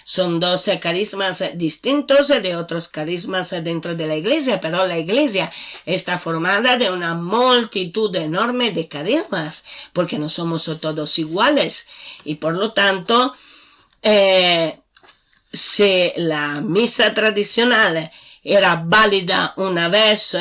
Son dos carismas distintos de otros carismas dentro de la iglesia, pero la iglesia está formada de una multitud enorme de carismas, porque no somos todos iguales. Y por lo tanto, si la misa tradicional era válida una vez,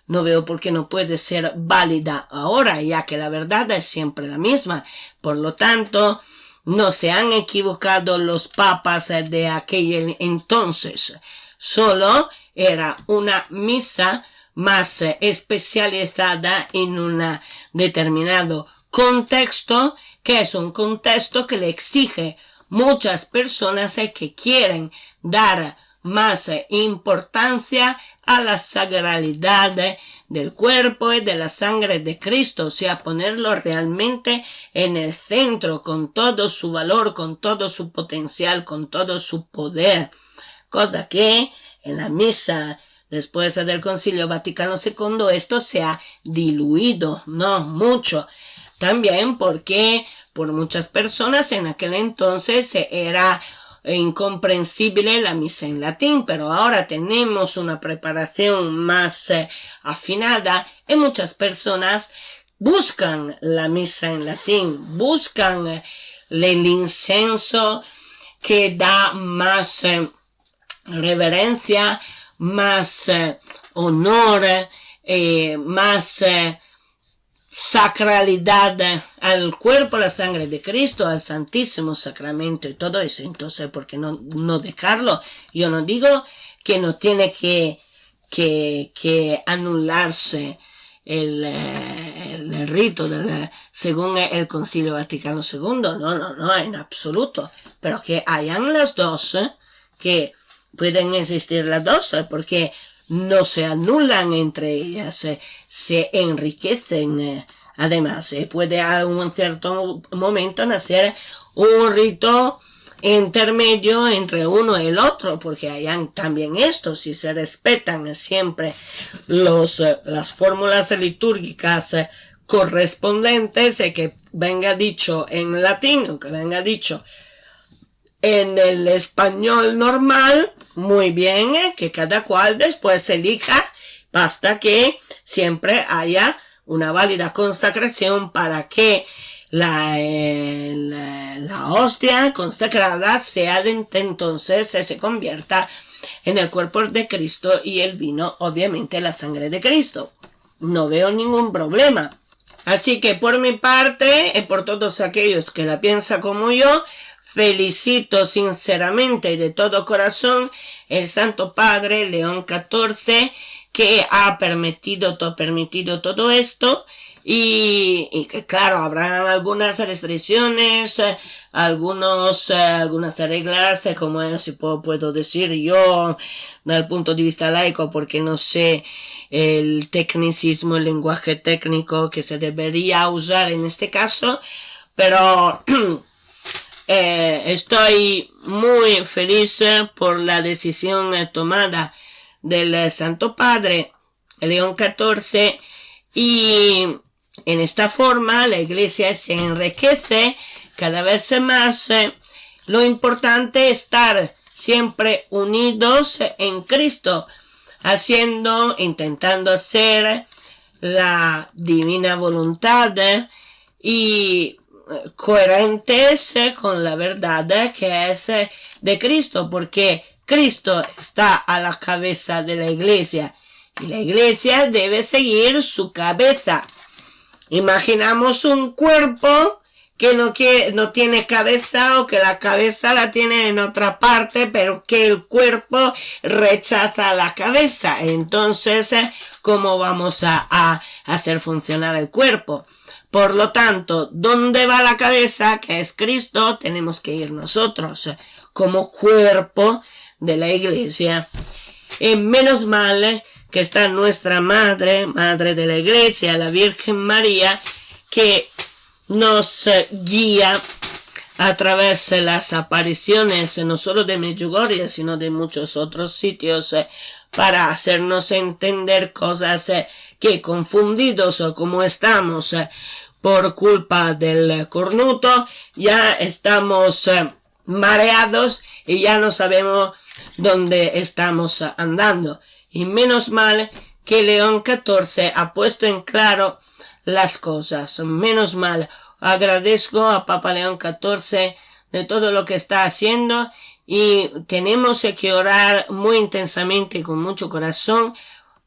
no veo por qué no puede ser válida ahora, ya que la verdad es siempre la misma. Por lo tanto, no se han equivocado los papas de aquel entonces. Solo era una misa más especializada en un determinado contexto, que es un contexto que le exige muchas personas que quieren dar más importancia a la sagralidad del cuerpo y de la sangre de Cristo, o sea, ponerlo realmente en el centro, con todo su valor, con todo su potencial, con todo su poder, cosa que en la misa después del Concilio Vaticano II esto se ha diluido, no mucho, también porque por muchas personas en aquel entonces era incomprensible la misa en latín, pero ahora tenemos una preparación más afinada y muchas personas buscan la misa en latín, buscan el incienso que da más reverencia, más honor, más sacralidad al cuerpo, la sangre de Cristo, al Santísimo Sacramento y todo eso. Entonces, ¿por qué no dejarlo? Yo no digo que no tiene que anularse el del rito según el Concilio Vaticano II, no, en absoluto, pero que hayan las dos, que pueden existir las dos, porque no se anulan entre ellas, se enriquecen. Además, puede a un cierto momento nacer un rito intermedio entre uno y el otro, porque hayan también esto, si se respetan siempre las fórmulas litúrgicas correspondientes, que venga dicho en latín o que venga dicho en el español normal, muy bien, que cada cual después elija, basta que siempre haya una válida consagración para que la hostia consagrada sea entonces se convierta en el cuerpo de Cristo y el vino, obviamente, la sangre de Cristo. No veo ningún problema. Así que por mi parte, y por todos aquellos que la piensan como yo, felicito sinceramente y de todo corazón el Santo Padre León XIV, que ha permitido todo esto, y que claro, habrá algunas restricciones, algunas reglas, como si puedo decir yo, desde el punto de vista laico, porque no sé el tecnicismo, el lenguaje técnico que se debería usar en este caso, pero estoy muy feliz por la decisión tomada del Santo Padre León XIV, y en esta forma la Iglesia se enriquece cada vez más. Lo importante es estar siempre unidos en Cristo, intentando hacer la divina voluntad y coherentes con la verdad que es de Cristo, porque Cristo está a la cabeza de la Iglesia y la Iglesia debe seguir su cabeza. Imaginamos un cuerpo que no tiene cabeza, o que la cabeza la tiene en otra parte, pero que el cuerpo rechaza la cabeza. Entonces, ¿cómo vamos a hacer funcionar el cuerpo? Por lo tanto, ¿dónde va la cabeza, que es Cristo? Tenemos que ir nosotros como cuerpo de la Iglesia. Menos mal que está nuestra madre de la Iglesia, la Virgen María, que nos guía a través de las apariciones, no solo de Medjugorje, sino de muchos otros sitios, para hacernos entender cosas que, confundidos como estamos por culpa del cornuto, ya estamos mareados y ya no sabemos dónde estamos andando. Y menos mal que León XIV ha puesto en claro las cosas. Menos mal. Agradezco a Papa León XIV de todo lo que está haciendo, y tenemos que orar muy intensamente y con mucho corazón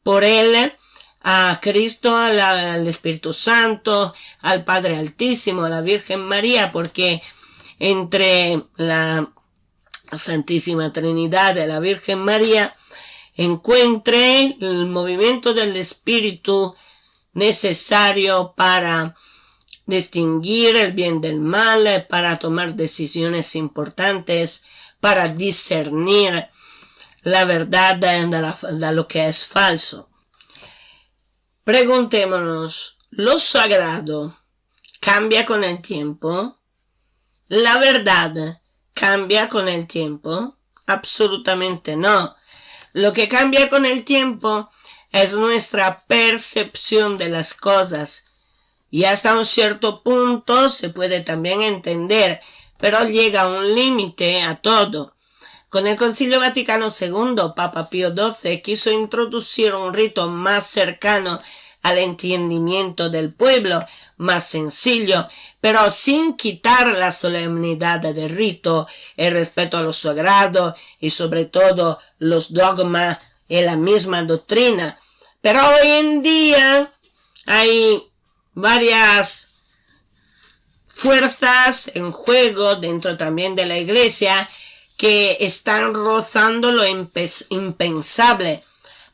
por él, a Cristo, al Espíritu Santo, al Padre Altísimo, a la Virgen María, porque entre la Santísima Trinidad y la Virgen María encuentre el movimiento del Espíritu necesario para distinguir el bien del mal, para tomar decisiones importantes, para discernir la verdad de lo que es falso. Preguntémonos, ¿lo sagrado cambia con el tiempo? ¿La verdad cambia con el tiempo? Absolutamente no. Lo que cambia con el tiempo es nuestra percepción de las cosas, y hasta un cierto punto se puede también entender, pero llega un límite a todo. Con el Concilio Vaticano II, Papa Pío XII quiso introducir un rito más cercano al entendimiento del pueblo, más sencillo, pero sin quitar la solemnidad del rito, el respeto a lo sagrado y sobre todo los dogmas y la misma doctrina. Pero hoy en día hay varias fuerzas en juego dentro también de la Iglesia que están rozando lo impensable.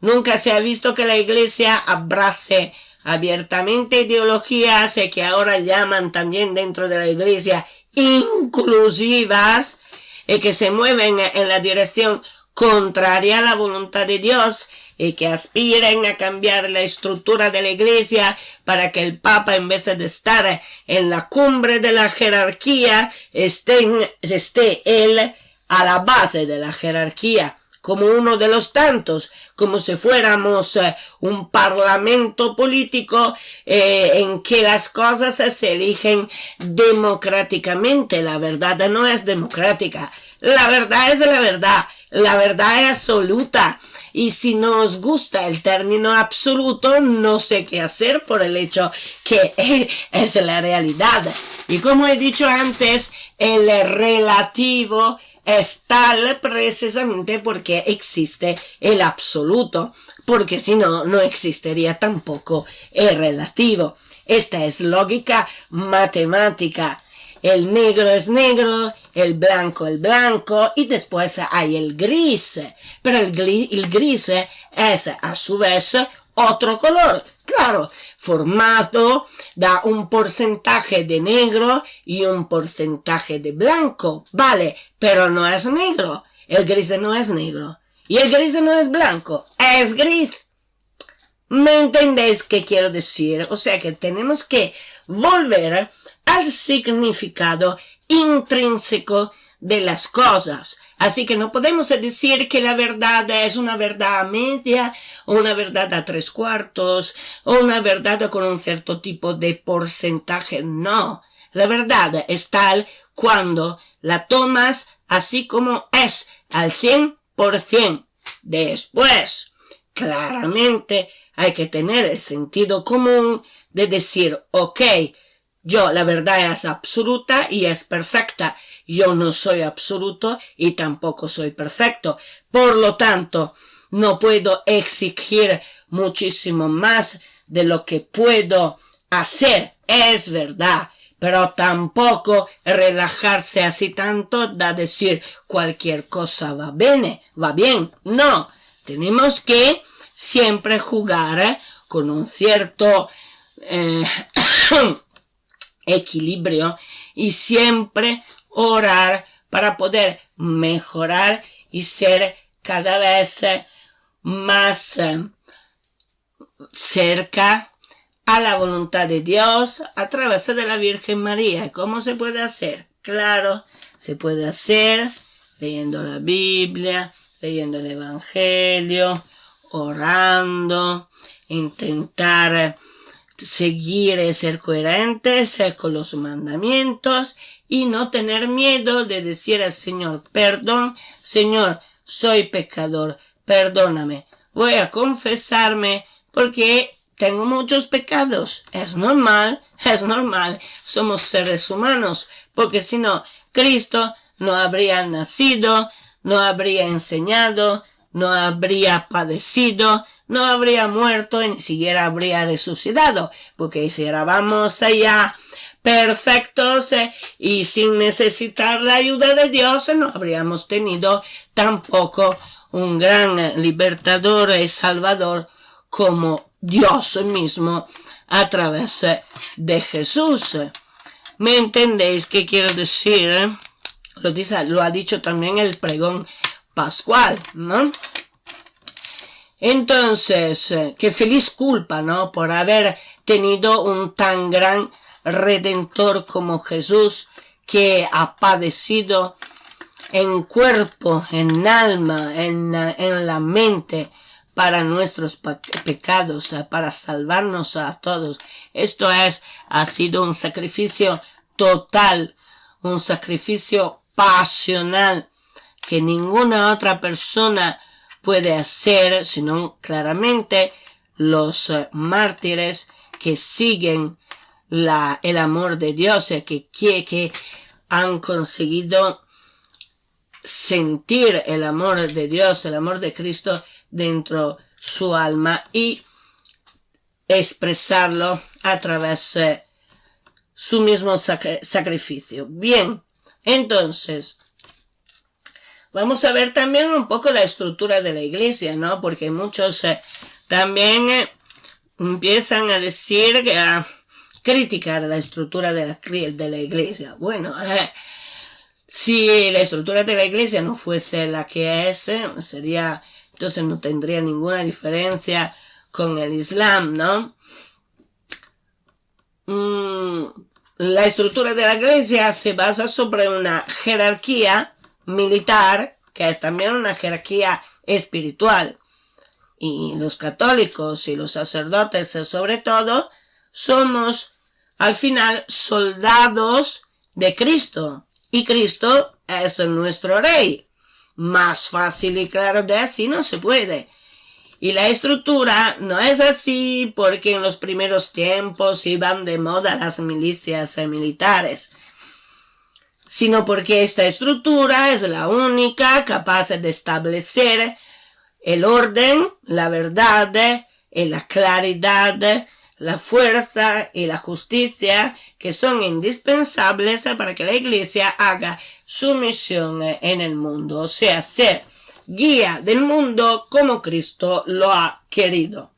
Nunca se ha visto que la Iglesia abrace abiertamente ideologías que ahora llaman también dentro de la iglesia inclusivas y que se mueven en la dirección contraria a la voluntad de Dios y que aspiren a cambiar la estructura de la iglesia para que el Papa, en vez de estar en la cumbre de la jerarquía, esté él a la base de la jerarquía, como uno de los tantos, como si fuéramos un parlamento político en que las cosas se eligen democráticamente. La verdad no es democrática, la verdad es la verdad. La verdad es absoluta, y si no os gusta el término absoluto, no sé qué hacer por el hecho que es la realidad. Y como he dicho antes, el relativo es tal precisamente porque existe el absoluto, porque si no, no existiría tampoco el relativo. Esta es lógica matemática. El negro es negro, el blanco y después hay el gris. Pero el gris es a su vez otro color, claro, formado da un porcentaje de negro y un porcentaje de blanco, vale, pero no es negro. El gris no es negro y el gris no es blanco, es gris. ¿Me entendéis qué quiero decir? O sea que tenemos que volver al significado intrínseco de las cosas. Así que no podemos decir que la verdad es una verdad a media, o una verdad a 3/4, o una verdad con un cierto tipo de porcentaje. No, la verdad es tal cuando la tomas así como es, al 100%. Después, claramente, hay que tener el sentido común de decir, ok, la verdad es absoluta y es perfecta. Yo no soy absoluto y tampoco soy perfecto. Por lo tanto, no puedo exigir muchísimo más de lo que puedo hacer. Es verdad. Pero tampoco relajarse así tanto da decir cualquier cosa va bien. No. Tenemos que siempre jugar con un cierto equilibrio y siempre orar para poder mejorar y ser cada vez más cerca a la voluntad de Dios a través de la Virgen María. ¿Cómo se puede hacer? Claro, se puede hacer leyendo la Biblia, leyendo el Evangelio, orando, intentar seguir y ser coherentes con los mandamientos y no tener miedo de decir al Señor, perdón, Señor, soy pecador, perdóname, voy a confesarme porque tengo muchos pecados. Es normal, somos seres humanos, porque si no, Cristo no habría nacido, no habría enseñado, no habría padecido, no habría muerto y ni siquiera habría resucitado, porque si éramos allá perfectos y sin necesitar la ayuda de Dios, no habríamos tenido tampoco un gran libertador y salvador como Dios mismo a través de Jesús. ¿Me entendéis qué quiero decir? Lo ha dicho también el pregón pascual, ¿no? Entonces, qué feliz culpa, ¿no? Por haber tenido un tan gran redentor como Jesús, que ha padecido en cuerpo, en alma, en la mente, para nuestros pecados, para salvarnos a todos. Esto ha sido un sacrificio total, un sacrificio pasional, que ninguna otra persona puede hacer, sino claramente los mártires que siguen el amor de Dios, que han conseguido sentir el amor de Dios, el amor de Cristo dentro su alma y expresarlo a través de su mismo sacrificio. Bien, entonces vamos a ver también un poco la estructura de la iglesia, ¿no? Porque muchos también empiezan a decir, a criticar la estructura de la iglesia. Bueno, si la estructura de la iglesia no fuese la que es, entonces no tendría ninguna diferencia con el Islam, ¿no? La estructura de la iglesia se basa sobre una jerarquía militar, que es también una jerarquía espiritual. Y los católicos y los sacerdotes, sobre todo, somos al final soldados de Cristo. Y Cristo es nuestro rey. Más fácil y claro de así no se puede. Y la estructura no es así porque en los primeros tiempos iban de moda las milicias militares, sino porque esta estructura es la única capaz de establecer el orden, la verdad, la claridad, la fuerza y la justicia, que son indispensables para que la iglesia haga su misión en el mundo, o sea, ser guía del mundo como Cristo lo ha querido.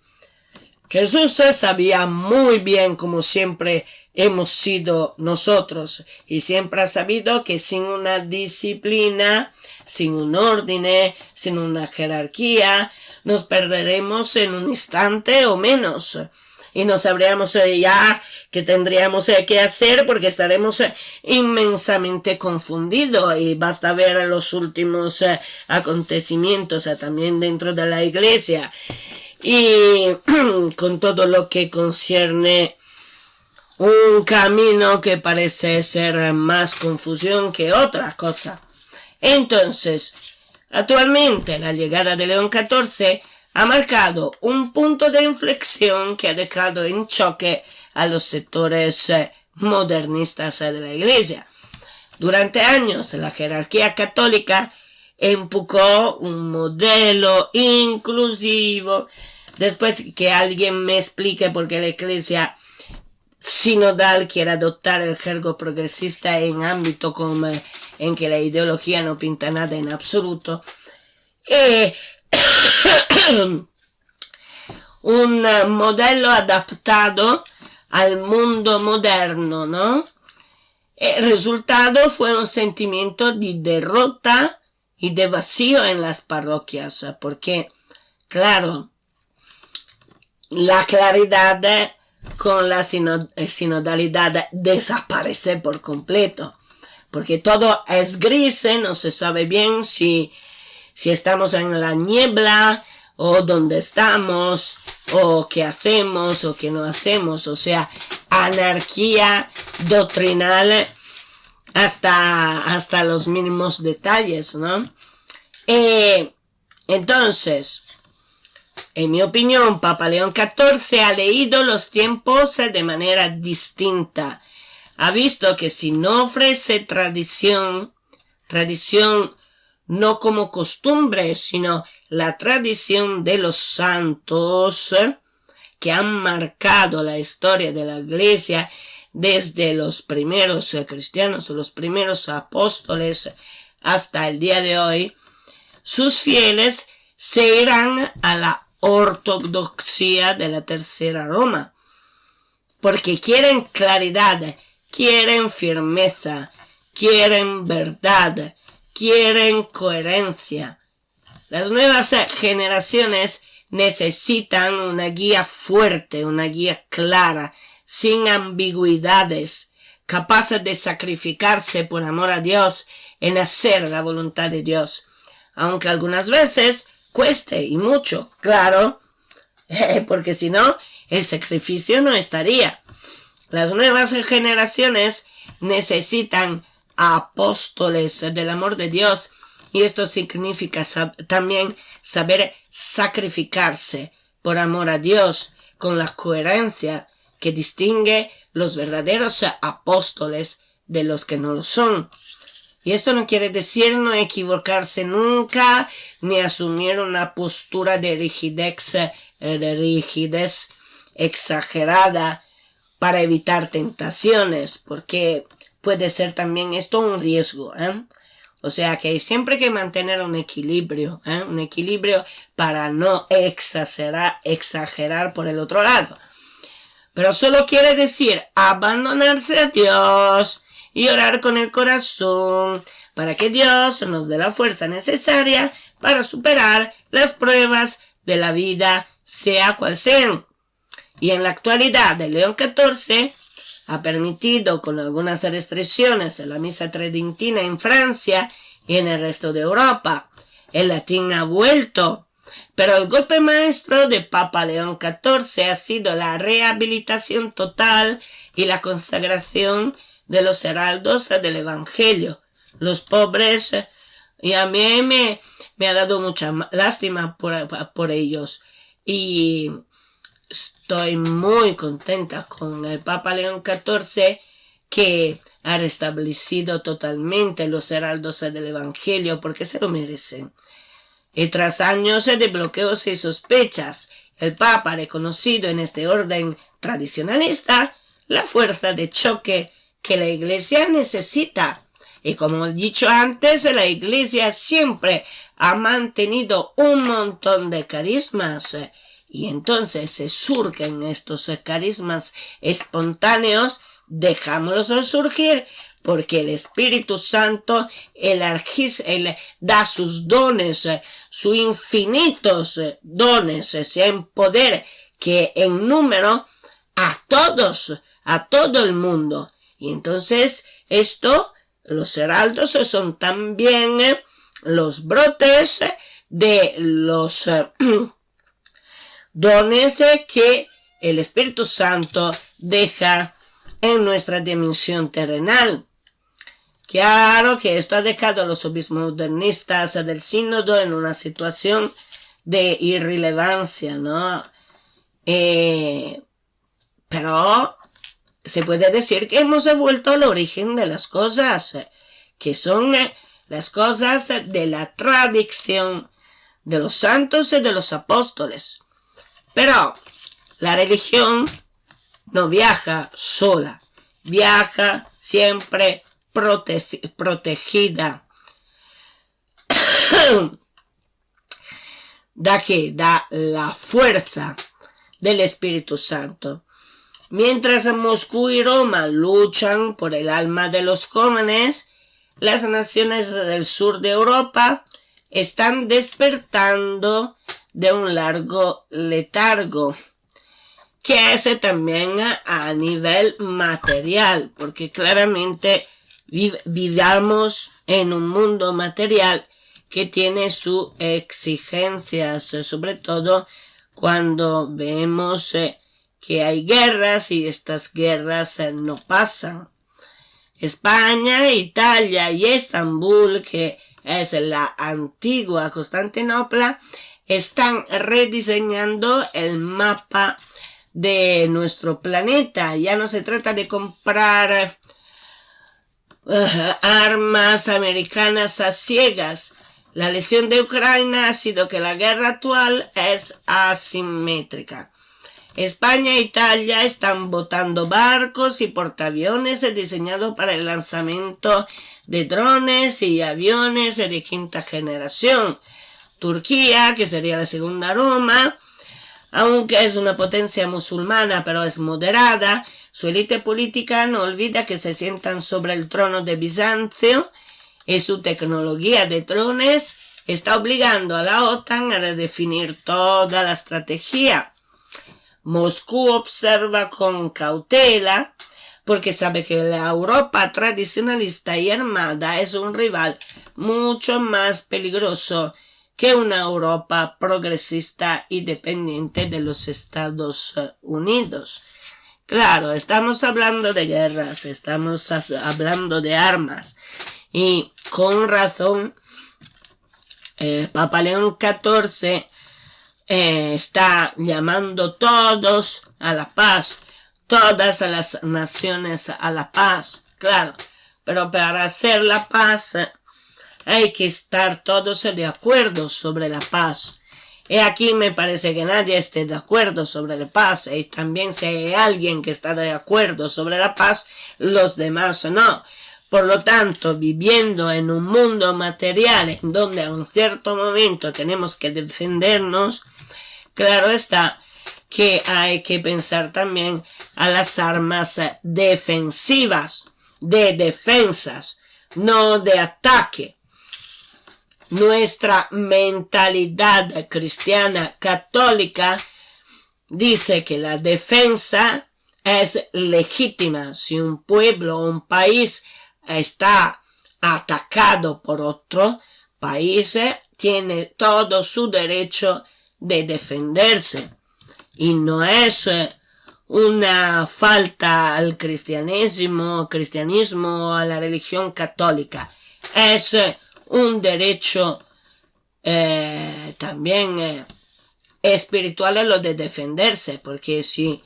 Jesús sabía muy bien, como siempre hemos sido nosotros, y siempre ha sabido que sin una disciplina, sin un orden, sin una jerarquía, nos perderemos en un instante o menos. Y no sabríamos ya qué tendríamos que hacer porque estaremos inmensamente confundidos, y basta ver los últimos acontecimientos también dentro de la iglesia y con todo lo que concierne un camino que parece ser más confusión que otra cosa. Entonces, actualmente la llegada de León XIV ha marcado un punto de inflexión que ha dejado en choque a los sectores modernistas de la iglesia. Durante años la jerarquía católica empujó un modelo inclusivo. Después que alguien me explique por qué la iglesia sinodal quiere adoptar el jergo progresista en ámbito como en que la ideología no pinta nada en absoluto, un modelo adaptado al mundo moderno, ¿no? El resultado fue un sentimiento de derrota y de vacío en las parroquias, porque, claro, la claridad con la sinodalidad desaparece por completo, porque todo es gris, no se sabe bien si estamos en la niebla o dónde estamos o qué hacemos o qué no hacemos, o sea, anarquía doctrinal hasta los mínimos detalles, ¿no? Entonces, en mi opinión, Papa León XIV ha leído los tiempos de manera distinta. Ha visto que si no ofrece tradición no como costumbre, sino la tradición de los santos que han marcado la historia de la iglesia desde los primeros cristianos, los primeros apóstoles hasta el día de hoy, sus fieles se irán a la ortodoxia de la Tercera Roma, porque quieren claridad, quieren firmeza, quieren verdad, quieren coherencia. Las nuevas generaciones necesitan una guía fuerte, una guía clara, sin ambigüedades, capaz de sacrificarse por amor a Dios en hacer la voluntad de Dios, aunque algunas veces cueste y mucho, claro, porque si no, el sacrificio no estaría. Las nuevas generaciones necesitan apóstoles del amor de Dios, y esto significa también saber sacrificarse por amor a Dios con la coherencia que distingue los verdaderos apóstoles de los que no lo son. Y esto no quiere decir no equivocarse nunca, ni asumir una postura de rigidez exagerada para evitar tentaciones, porque puede ser también esto un riesgo, O sea que hay siempre que mantener un equilibrio para no exagerar por el otro lado. Pero solo quiere decir abandonarse a Dios y orar con el corazón para que Dios nos dé la fuerza necesaria para superar las pruebas de la vida, sea cual sean. Y en la actualidad, el León XIV ha permitido, con algunas restricciones, la misa tridentina en Francia y en el resto de Europa. El latín ha vuelto. Pero el golpe maestro de Papa León XIV ha sido la rehabilitación total y la consagración de los heraldos del Evangelio. Los pobres, y a mí me ha dado mucha lástima por ellos. Y estoy muy contenta con el Papa León XIV, que ha restablecido totalmente los heraldos del Evangelio, porque se lo merecen. Y tras años de bloqueos y sospechas, el Papa ha reconocido en este orden tradicionalista la fuerza de choque que la Iglesia necesita. Y como he dicho antes, la Iglesia siempre ha mantenido un montón de carismas. Y entonces se surgen estos carismas espontáneos, dejámoslos surgir, porque el Espíritu Santo da sus dones, sus infinitos dones, sea en poder que en número, a todos, a todo el mundo. Y entonces los heraldos son también los brotes de los dones que el Espíritu Santo deja en nuestra dimensión terrenal. Claro que esto ha dejado a los obispos modernistas del sínodo en una situación de irrelevancia, ¿no? Pero se puede decir que hemos vuelto al origen de las cosas, que son las cosas de la tradición de los santos y de los apóstoles. Pero la religión no viaja sola, viaja siempre protegida. Da la fuerza del Espíritu Santo. Mientras Moscú y Roma luchan por el alma de los jóvenes, las naciones del sur de Europa están despertando de un largo letargo, que es también a nivel material, porque claramente vivamos en un mundo material que tiene sus exigencias, sobre todo cuando vemos que hay guerras y estas guerras no pasan. España, Italia y Estambul, que es la antigua Constantinopla, están rediseñando el mapa de nuestro planeta. Ya no se trata de comprar armas americanas a ciegas. La lección de Ucrania ha sido que la guerra actual es asimétrica. España e Italia están botando barcos y portaaviones diseñados para el lanzamiento de drones y aviones de quinta generación. Turquía, que sería la segunda Roma, aunque es una potencia musulmana pero es moderada, su élite política no olvida que se sientan sobre el trono de Bizancio y su tecnología de drones está obligando a la OTAN a redefinir toda la estrategia. Moscú observa con cautela porque sabe que la Europa tradicionalista y armada es un rival mucho más peligroso que una Europa progresista y dependiente de los Estados Unidos. Claro, estamos hablando de guerras, estamos hablando de armas y con razón Papa León XIV está llamando todos a la paz, todas las naciones a la paz, claro, pero para hacer la paz hay que estar todos de acuerdo sobre la paz. Y aquí me parece que nadie esté de acuerdo sobre la paz, y también si hay alguien que está de acuerdo sobre la paz, los demás no, Por lo tanto, viviendo en un mundo material en donde a un cierto momento tenemos que defendernos, claro está que hay que pensar también a las armas defensivas, de defensas, no de ataque. Nuestra mentalidad cristiana católica dice que la defensa es legítima. Si un pueblo o un país está atacado por otro país, tiene todo su derecho de defenderse. Y no es una falta al cristianismo, a la religión católica. Es un derecho también espiritual lo de defenderse, porque si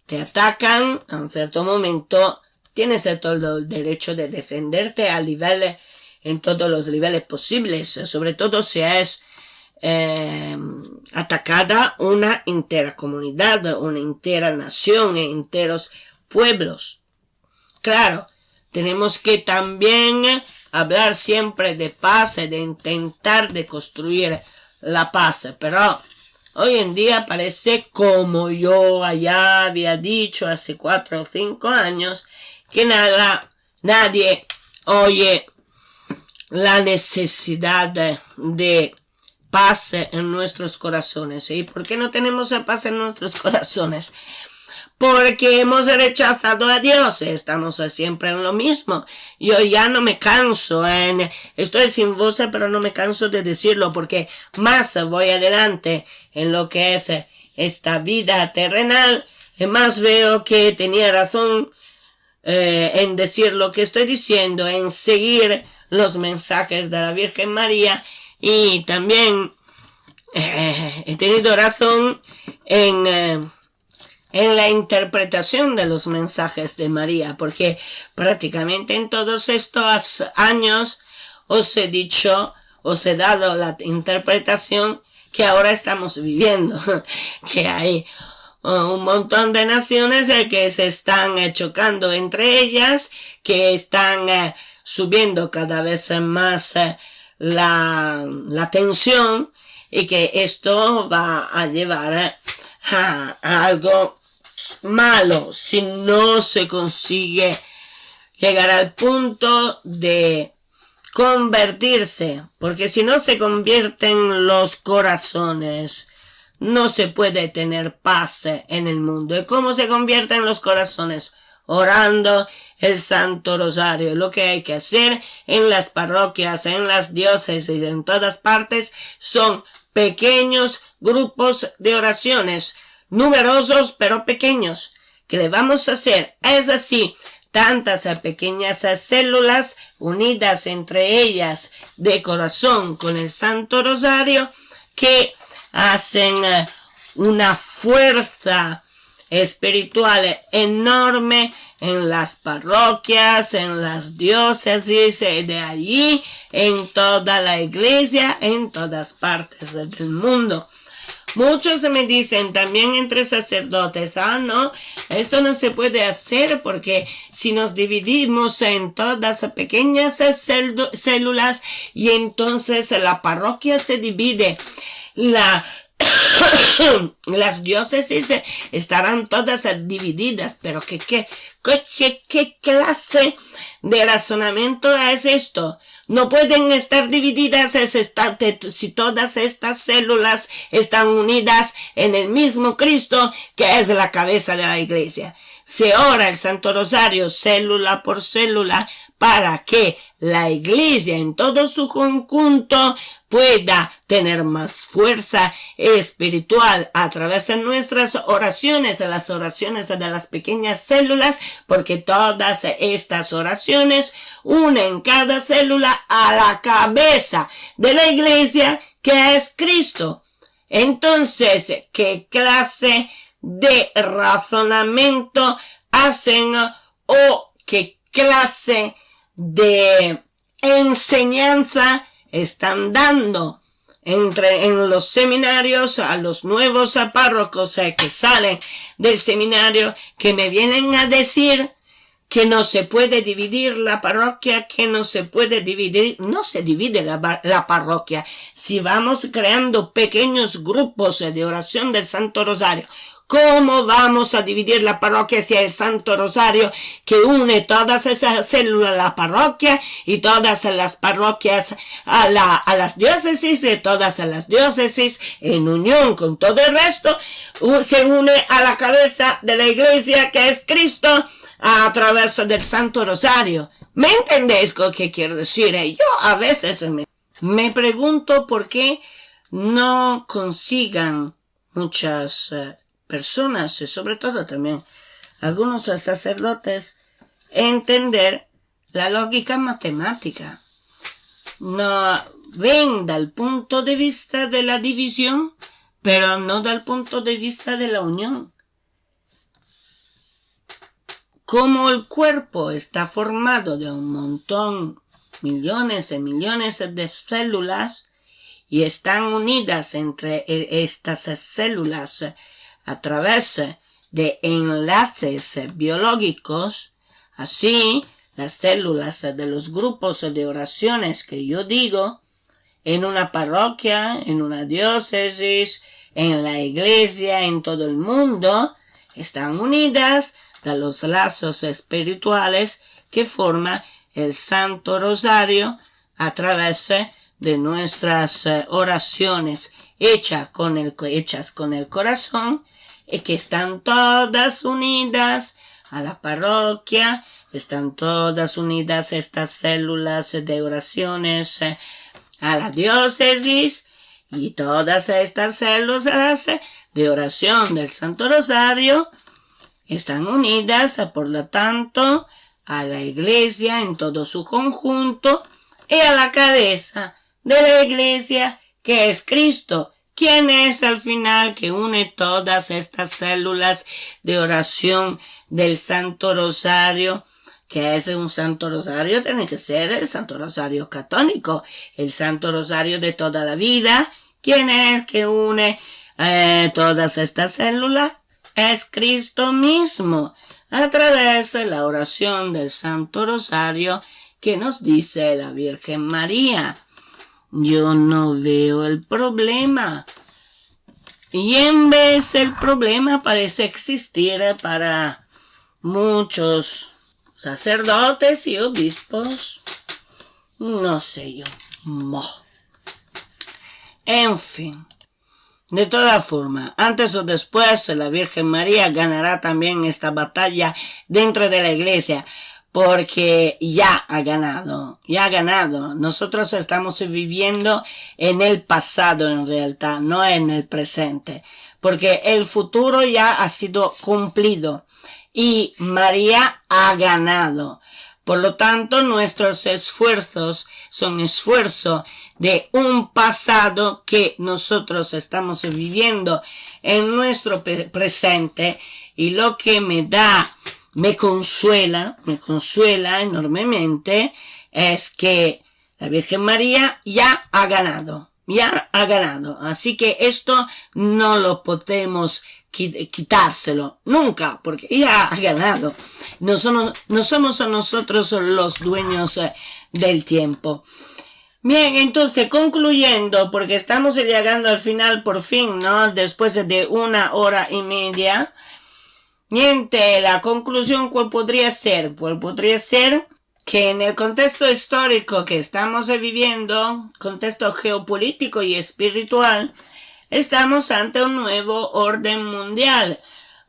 te atacan a un cierto momento, tienes todo el derecho de defenderte en todos los niveles posibles, sobre todo si es atacada una entera comunidad, una entera nación, enteros pueblos. Claro, tenemos que también hablar siempre de paz, de intentar de construir la paz, pero hoy en día parece, como yo allá había dicho hace 4 o 5 años, que nadie oye la necesidad de paz en nuestros corazones. ¿Y por qué no tenemos paz en nuestros corazones? Porque hemos rechazado a Dios, estamos siempre en lo mismo. Yo ya no me canso, estoy sin voz, pero no me canso de decirlo, porque más voy adelante en lo que es esta vida terrenal, más veo que tenía razón en decir lo que estoy diciendo, en seguir los mensajes de la Virgen María, y también he tenido razón en la interpretación de los mensajes de María, porque prácticamente en todos estos años os he dado la interpretación que ahora estamos viviendo, que hay un montón de naciones que se están chocando entre ellas, que están subiendo cada vez más la tensión, y que esto va a llevar a algo malo si no se consigue llegar al punto de convertirse, porque si no se convierten los corazones, no se puede tener paz en el mundo. ¿Y cómo se convierten los corazones? Orando el Santo Rosario. Lo que hay que hacer en las parroquias, en las diócesis, en todas partes, son pequeños grupos de oraciones, numerosos pero pequeños. ¿Qué le vamos a hacer? Es así, tantas pequeñas células unidas entre ellas de corazón con el Santo Rosario, que hacen una fuerza espiritual enorme en las parroquias, en las diócesis, de allí, en toda la iglesia, en todas partes del mundo. Muchos me dicen también entre sacerdotes, no, esto no se puede hacer porque si nos dividimos en todas pequeñas células y entonces la parroquia se divide, las diócesis estarán todas divididas. Pero ¿qué clase de razonamiento es esto? No pueden estar divididas si todas estas células están unidas en el mismo Cristo, que es la cabeza de la iglesia. Se ora el Santo Rosario célula por célula para que la iglesia en todo su conjunto pueda tener más fuerza espiritual a través de nuestras oraciones, de las oraciones de las pequeñas células, porque todas estas oraciones unen cada célula a la cabeza de la iglesia, que es Cristo. Entonces, ¿qué clase de razonamiento hacen o qué clase de enseñanza están dando en los seminarios a los nuevos párrocos que salen del seminario, que me vienen a decir que no se puede dividir la parroquia, que no se puede dividir, no se divide la parroquia. Si vamos creando pequeños grupos de oración del Santo Rosario, ¿cómo vamos a dividir la parroquia si el Santo Rosario que une todas esas células a la parroquia y todas las parroquias a las diócesis y todas las diócesis en unión con todo el resto se une a la cabeza de la iglesia que es Cristo a través del Santo Rosario? ¿Me entendéis lo que quiero decir? Yo a veces me pregunto por qué no consigan muchas personas y sobre todo también algunos sacerdotes entender la lógica matemática. No ven del punto de vista de la división, pero no del punto de vista de la unión. Como el cuerpo está formado de un montón, millones y millones de células y están unidas entre estas células a través de enlaces biológicos, así las células de los grupos de oraciones que yo digo, en una parroquia, en una diócesis, en la iglesia, en todo el mundo, están unidas de los lazos espirituales que forma el Santo Rosario a través de nuestras oraciones hechas con el corazón y que están todas unidas a la parroquia, están todas unidas estas células de oraciones a la diócesis y todas estas células de oración del Santo Rosario están unidas, por lo tanto, a la iglesia en todo su conjunto y a la cabeza de la iglesia que es Cristo, quien es al final que une todas estas células de oración del Santo Rosario, que es un Santo Rosario, tiene que ser el Santo Rosario católico, el Santo Rosario de toda la vida, quien es que une todas estas células. Es Cristo mismo, a través de la oración del Santo Rosario que nos dice la Virgen María. Yo no veo el problema. Y en vez el problema parece existir para muchos sacerdotes y obispos. No sé yo. En fin. De todas formas, antes o después la Virgen María ganará también esta batalla dentro de la iglesia, porque ya ha ganado. Nosotros estamos viviendo en el pasado en realidad, no en el presente, porque el futuro ya ha sido cumplido y María ha ganado. Por lo tanto, nuestros esfuerzos son esfuerzos de un pasado que nosotros estamos viviendo en nuestro presente, y lo que me consuela enormemente es que la Virgen María ya ha ganado. Así que esto no lo podemos quitárselo nunca, porque ya ha ganado. No somos nosotros los dueños del tiempo. Bien, entonces concluyendo, porque estamos llegando al final por fin, ¿no? Después de 1 hora y media. La conclusión, ¿cuál podría ser? Pues podría ser que en el contexto histórico que estamos viviendo, contexto geopolítico y espiritual, estamos ante un nuevo orden mundial,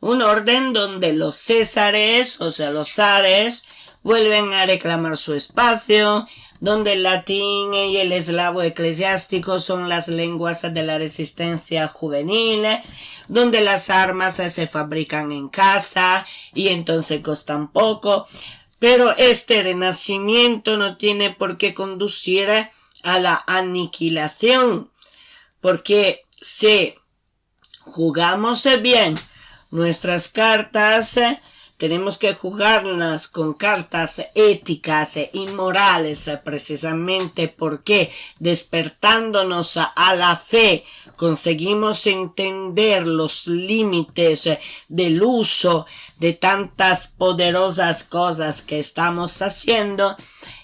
un orden donde los césares, o sea los zares, vuelven a reclamar su espacio, donde el latín y el eslavo eclesiástico son las lenguas de la resistencia juvenil, donde las armas se fabrican en casa y entonces costan poco, pero este renacimiento no tiene por qué conducir a la aniquilación, porque si jugamos bien nuestras cartas, tenemos que jugarlas con cartas éticas y morales, precisamente porque despertándonos a la fe conseguimos entender los límites del uso de tantas poderosas cosas que estamos haciendo,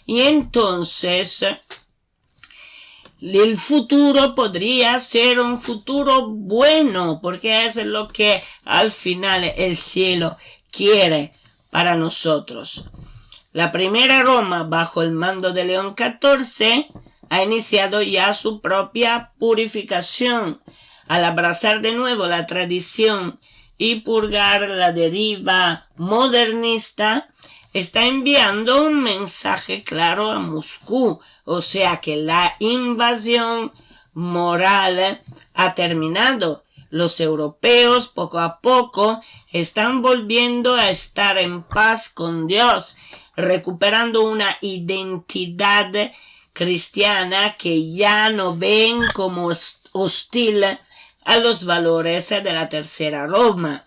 y entonces el futuro podría ser un futuro bueno, porque es lo que al final el cielo quiere para nosotros. La primera Roma, bajo el mando de León XIV, ha iniciado ya su propia purificación. Al abrazar de nuevo la tradición y purgar la deriva modernista, está enviando un mensaje claro a Moscú, o sea que la invasión moral ha terminado. Los europeos poco a poco están volviendo a estar en paz con Dios, recuperando una identidad cristiana que ya no ven como hostil a los valores de la tercera Roma.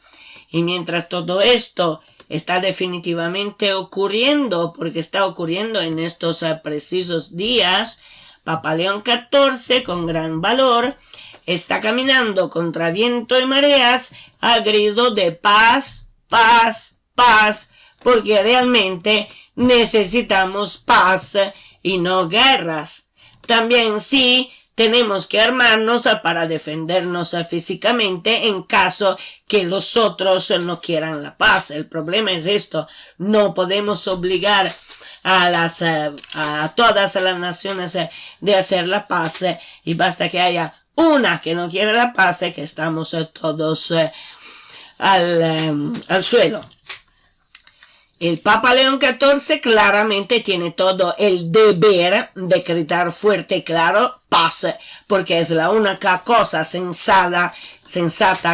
Y mientras todo esto está definitivamente ocurriendo, porque está ocurriendo en estos precisos días, Papa León XIV, con gran valor, está caminando contra viento y mareas al grito de paz, paz, paz, porque realmente necesitamos paz y no guerras. También sí tenemos que armarnos para defendernos físicamente en caso que los otros no quieran la paz. El problema es esto: no podemos obligar a todas las naciones de hacer la paz, y basta que haya una que no quiere la paz, que estamos todos al suelo. El Papa León XIV claramente tiene todo el deber de gritar fuerte y claro paz, porque es la única cosa sensata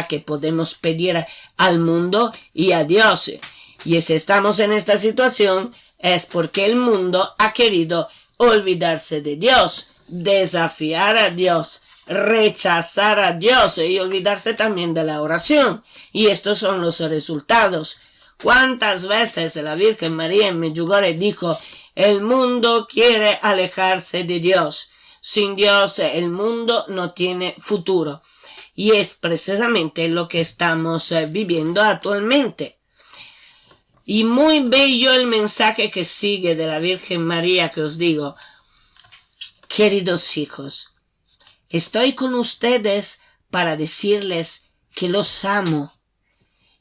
que podemos pedir al mundo y a Dios. Y si estamos en esta situación es porque el mundo ha querido olvidarse de Dios, desafiar a Dios, rechazar a Dios y olvidarse también de la oración. Y estos son los resultados. ¿Cuántas veces la Virgen María en Medjugorje dijo: el mundo quiere alejarse de Dios? Sin Dios el mundo no tiene futuro. Y es precisamente lo que estamos viviendo actualmente. Y muy bello el mensaje que sigue de la Virgen María, que os digo: queridos hijos, estoy con ustedes para decirles que los amo.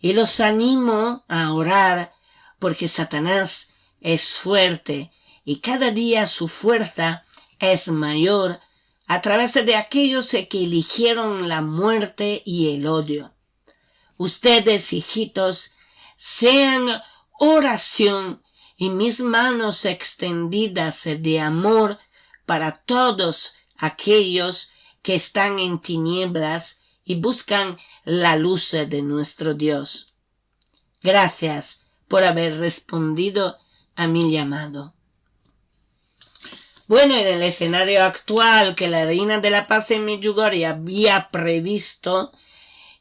Y los animo a orar, porque Satanás es fuerte y cada día su fuerza es mayor a través de aquellos que eligieron la muerte y el odio. Ustedes, hijitos, sean oración y mis manos extendidas de amor para todos aquellos que están en tinieblas y buscan la luz de nuestro Dios. Gracias por haber respondido a mi llamado. Bueno, en el escenario actual que la Reina de la Paz en Medjugorje había previsto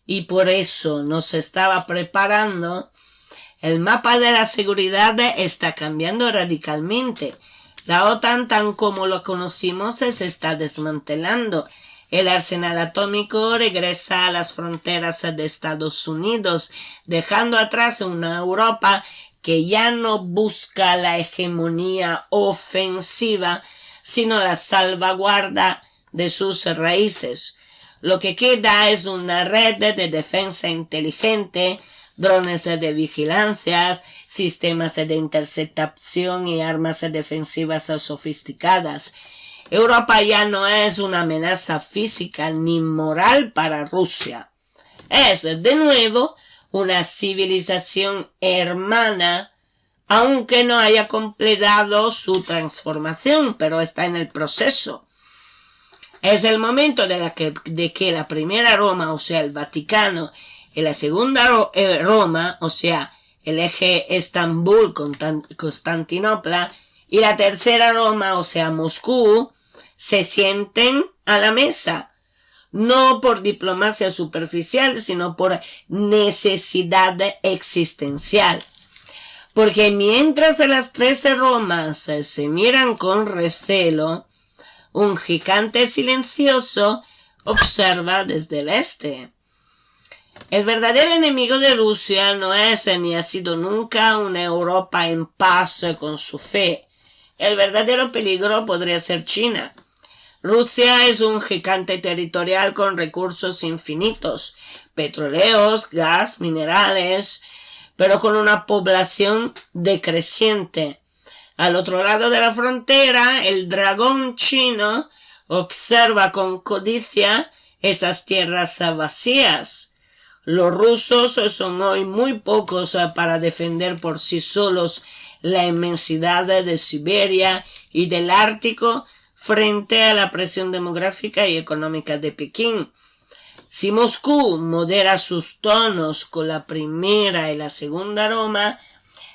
y por eso nos estaba preparando, el mapa de la seguridad está cambiando radicalmente. La OTAN, tan como lo conocimos, se está desmantelando. El arsenal atómico regresa a las fronteras de Estados Unidos, dejando atrás una Europa que ya no busca la hegemonía ofensiva, sino la salvaguarda de sus raíces. Lo que queda es una red de defensa inteligente, drones de vigilancia, sistemas de interceptación y armas defensivas sofisticadas. Europa ya no es una amenaza física ni moral para Rusia. Es, de nuevo, una civilización hermana, aunque no haya completado su transformación, pero está en el proceso. Es el momento de que la primera Roma, o sea, el Vaticano, y la segunda Roma, o sea, el eje Estambul-Constantinopla, y la tercera Roma, o sea, Moscú, se sienten a la mesa, no por diplomacia superficial, sino por necesidad existencial. porque mientras las 13 Romas se miran con recelo, un gigante silencioso observa desde el este. El verdadero enemigo de Rusia no es ni ha sido nunca una Europa en paz con su fe. El verdadero peligro podría ser China. Rusia es un gigante territorial con recursos infinitos, petroleros, gas, minerales, pero con una población decreciente. Al otro lado de la frontera, el dragón chino observa con codicia esas tierras vacías. Los rusos son hoy muy pocos para defender por sí solos la inmensidad de Siberia y del Ártico frente a la presión demográfica y económica de Pekín. Si Moscú modera sus tonos con la primera y la segunda Roma,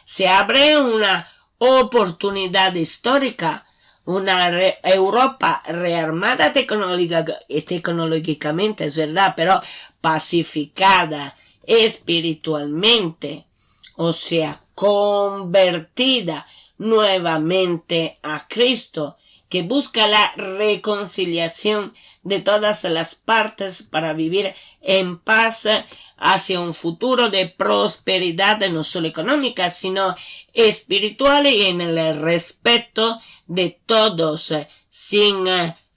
se abre una oportunidad histórica, una Europa rearmada tecnológicamente, es verdad, pero pacificada espiritualmente, o sea, convertida nuevamente a Cristo, que busca la reconciliación de todas las partes para vivir en paz hacia un futuro de prosperidad no solo económica, sino espiritual y en el respeto de todos, sin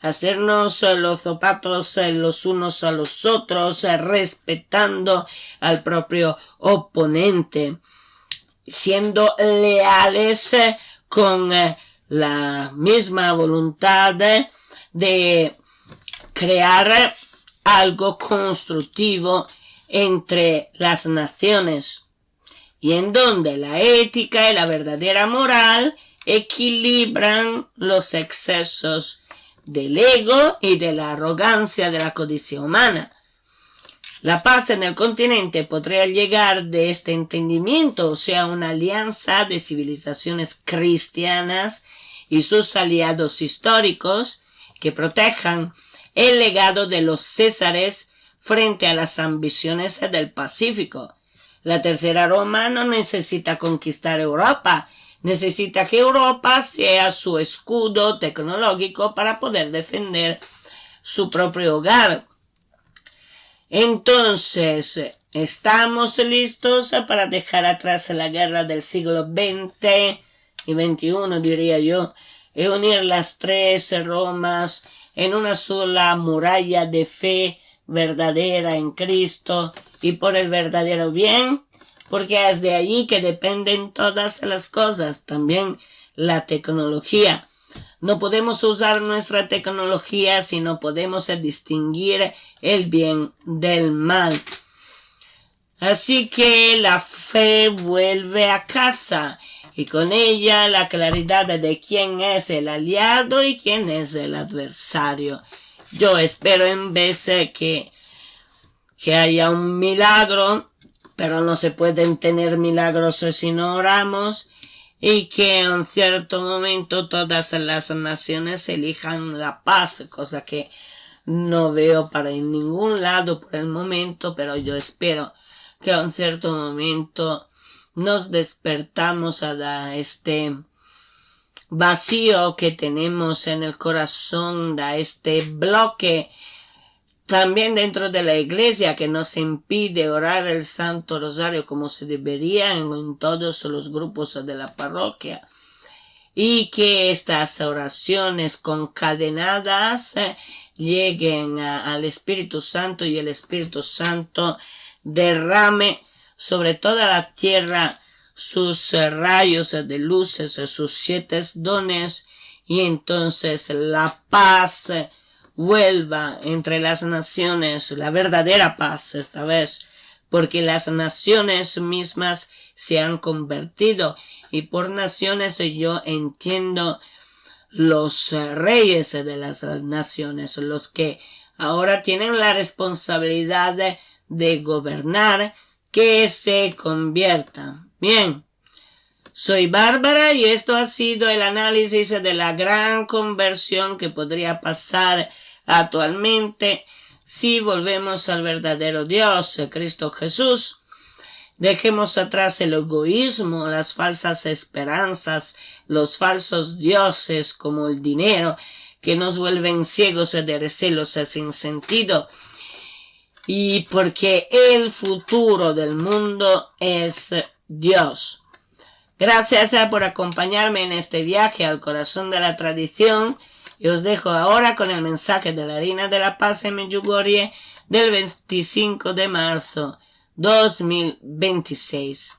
hacernos los zapatos los unos a los otros, respetando al propio oponente, siendo leales con la misma voluntad de crear algo constructivo entre las naciones, y en donde la ética y la verdadera moral equilibran los excesos del ego y de la arrogancia de la codicia humana. La paz en el continente podría llegar de este entendimiento, o sea, una alianza de civilizaciones cristianas y sus aliados históricos que protejan el legado de los césares frente a las ambiciones del Pacífico. La tercera Roma no necesita conquistar Europa, necesita que Europa sea su escudo tecnológico para poder defender su propio hogar. Entonces, ¿estamos listos para dejar atrás la guerra del siglo XX y XXI, diría yo, y unir las 13 Romas en una sola muralla de fe verdadera en Cristo y por el verdadero bien? Porque es de allí que dependen todas las cosas, también la tecnología. No podemos usar nuestra tecnología si no podemos distinguir el bien del mal. Así que la fe vuelve a casa y con ella la claridad de quién es el aliado y quién es el adversario. Yo espero en vez que haya un milagro, pero no se pueden tener milagros si no oramos, y que en cierto momento todas las naciones elijan la paz, cosa que no veo para en ningún lado por el momento, pero yo espero que en cierto momento nos despertamos a este vacío que tenemos en el corazón, a este bloque también dentro de la iglesia que nos impide orar el Santo Rosario como se debería en todos los grupos de la parroquia, y que estas oraciones concadenadas lleguen al Espíritu Santo y el Espíritu Santo derrame sobre toda la tierra sus rayos de luces, sus 7 dones, y entonces la paz vuelva entre las naciones, la verdadera paz esta vez, porque las naciones mismas se han convertido, y por naciones yo entiendo los reyes de las naciones, los que ahora tienen la responsabilidad de gobernar, que se conviertan. Bien, soy Bárbara y esto ha sido el análisis de la gran conversión que podría pasar actualmente si volvemos al verdadero Dios, Cristo Jesús. Dejemos atrás el egoísmo, las falsas esperanzas, los falsos dioses como el dinero, que nos vuelven ciegos de recelos sin sentido. Y porque el futuro del mundo es Dios. Gracias por acompañarme en este viaje al corazón de la tradición. Y os dejo ahora con el mensaje de la Reina de la Paz en Medjugorje del 25 de marzo 2026.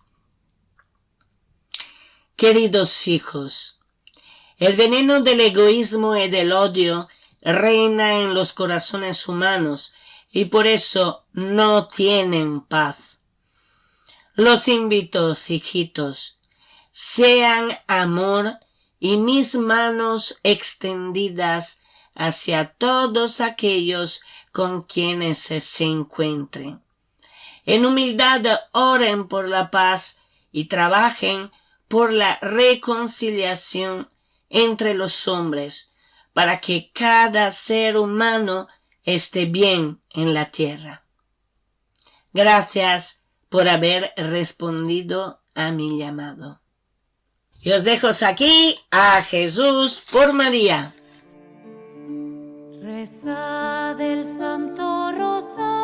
Queridos hijos, el veneno del egoísmo y del odio reina en los corazones humanos y por eso no tienen paz. Los invito, hijitos, sean amor y mis manos extendidas hacia todos aquellos con quienes se encuentren. En humildad oren por la paz y trabajen por la reconciliación entre los hombres, para que cada ser humano esté bien en la tierra. Gracias por haber respondido a mi llamado. Y os dejo aquí a Jesús por María. Reza del Santo Rosario.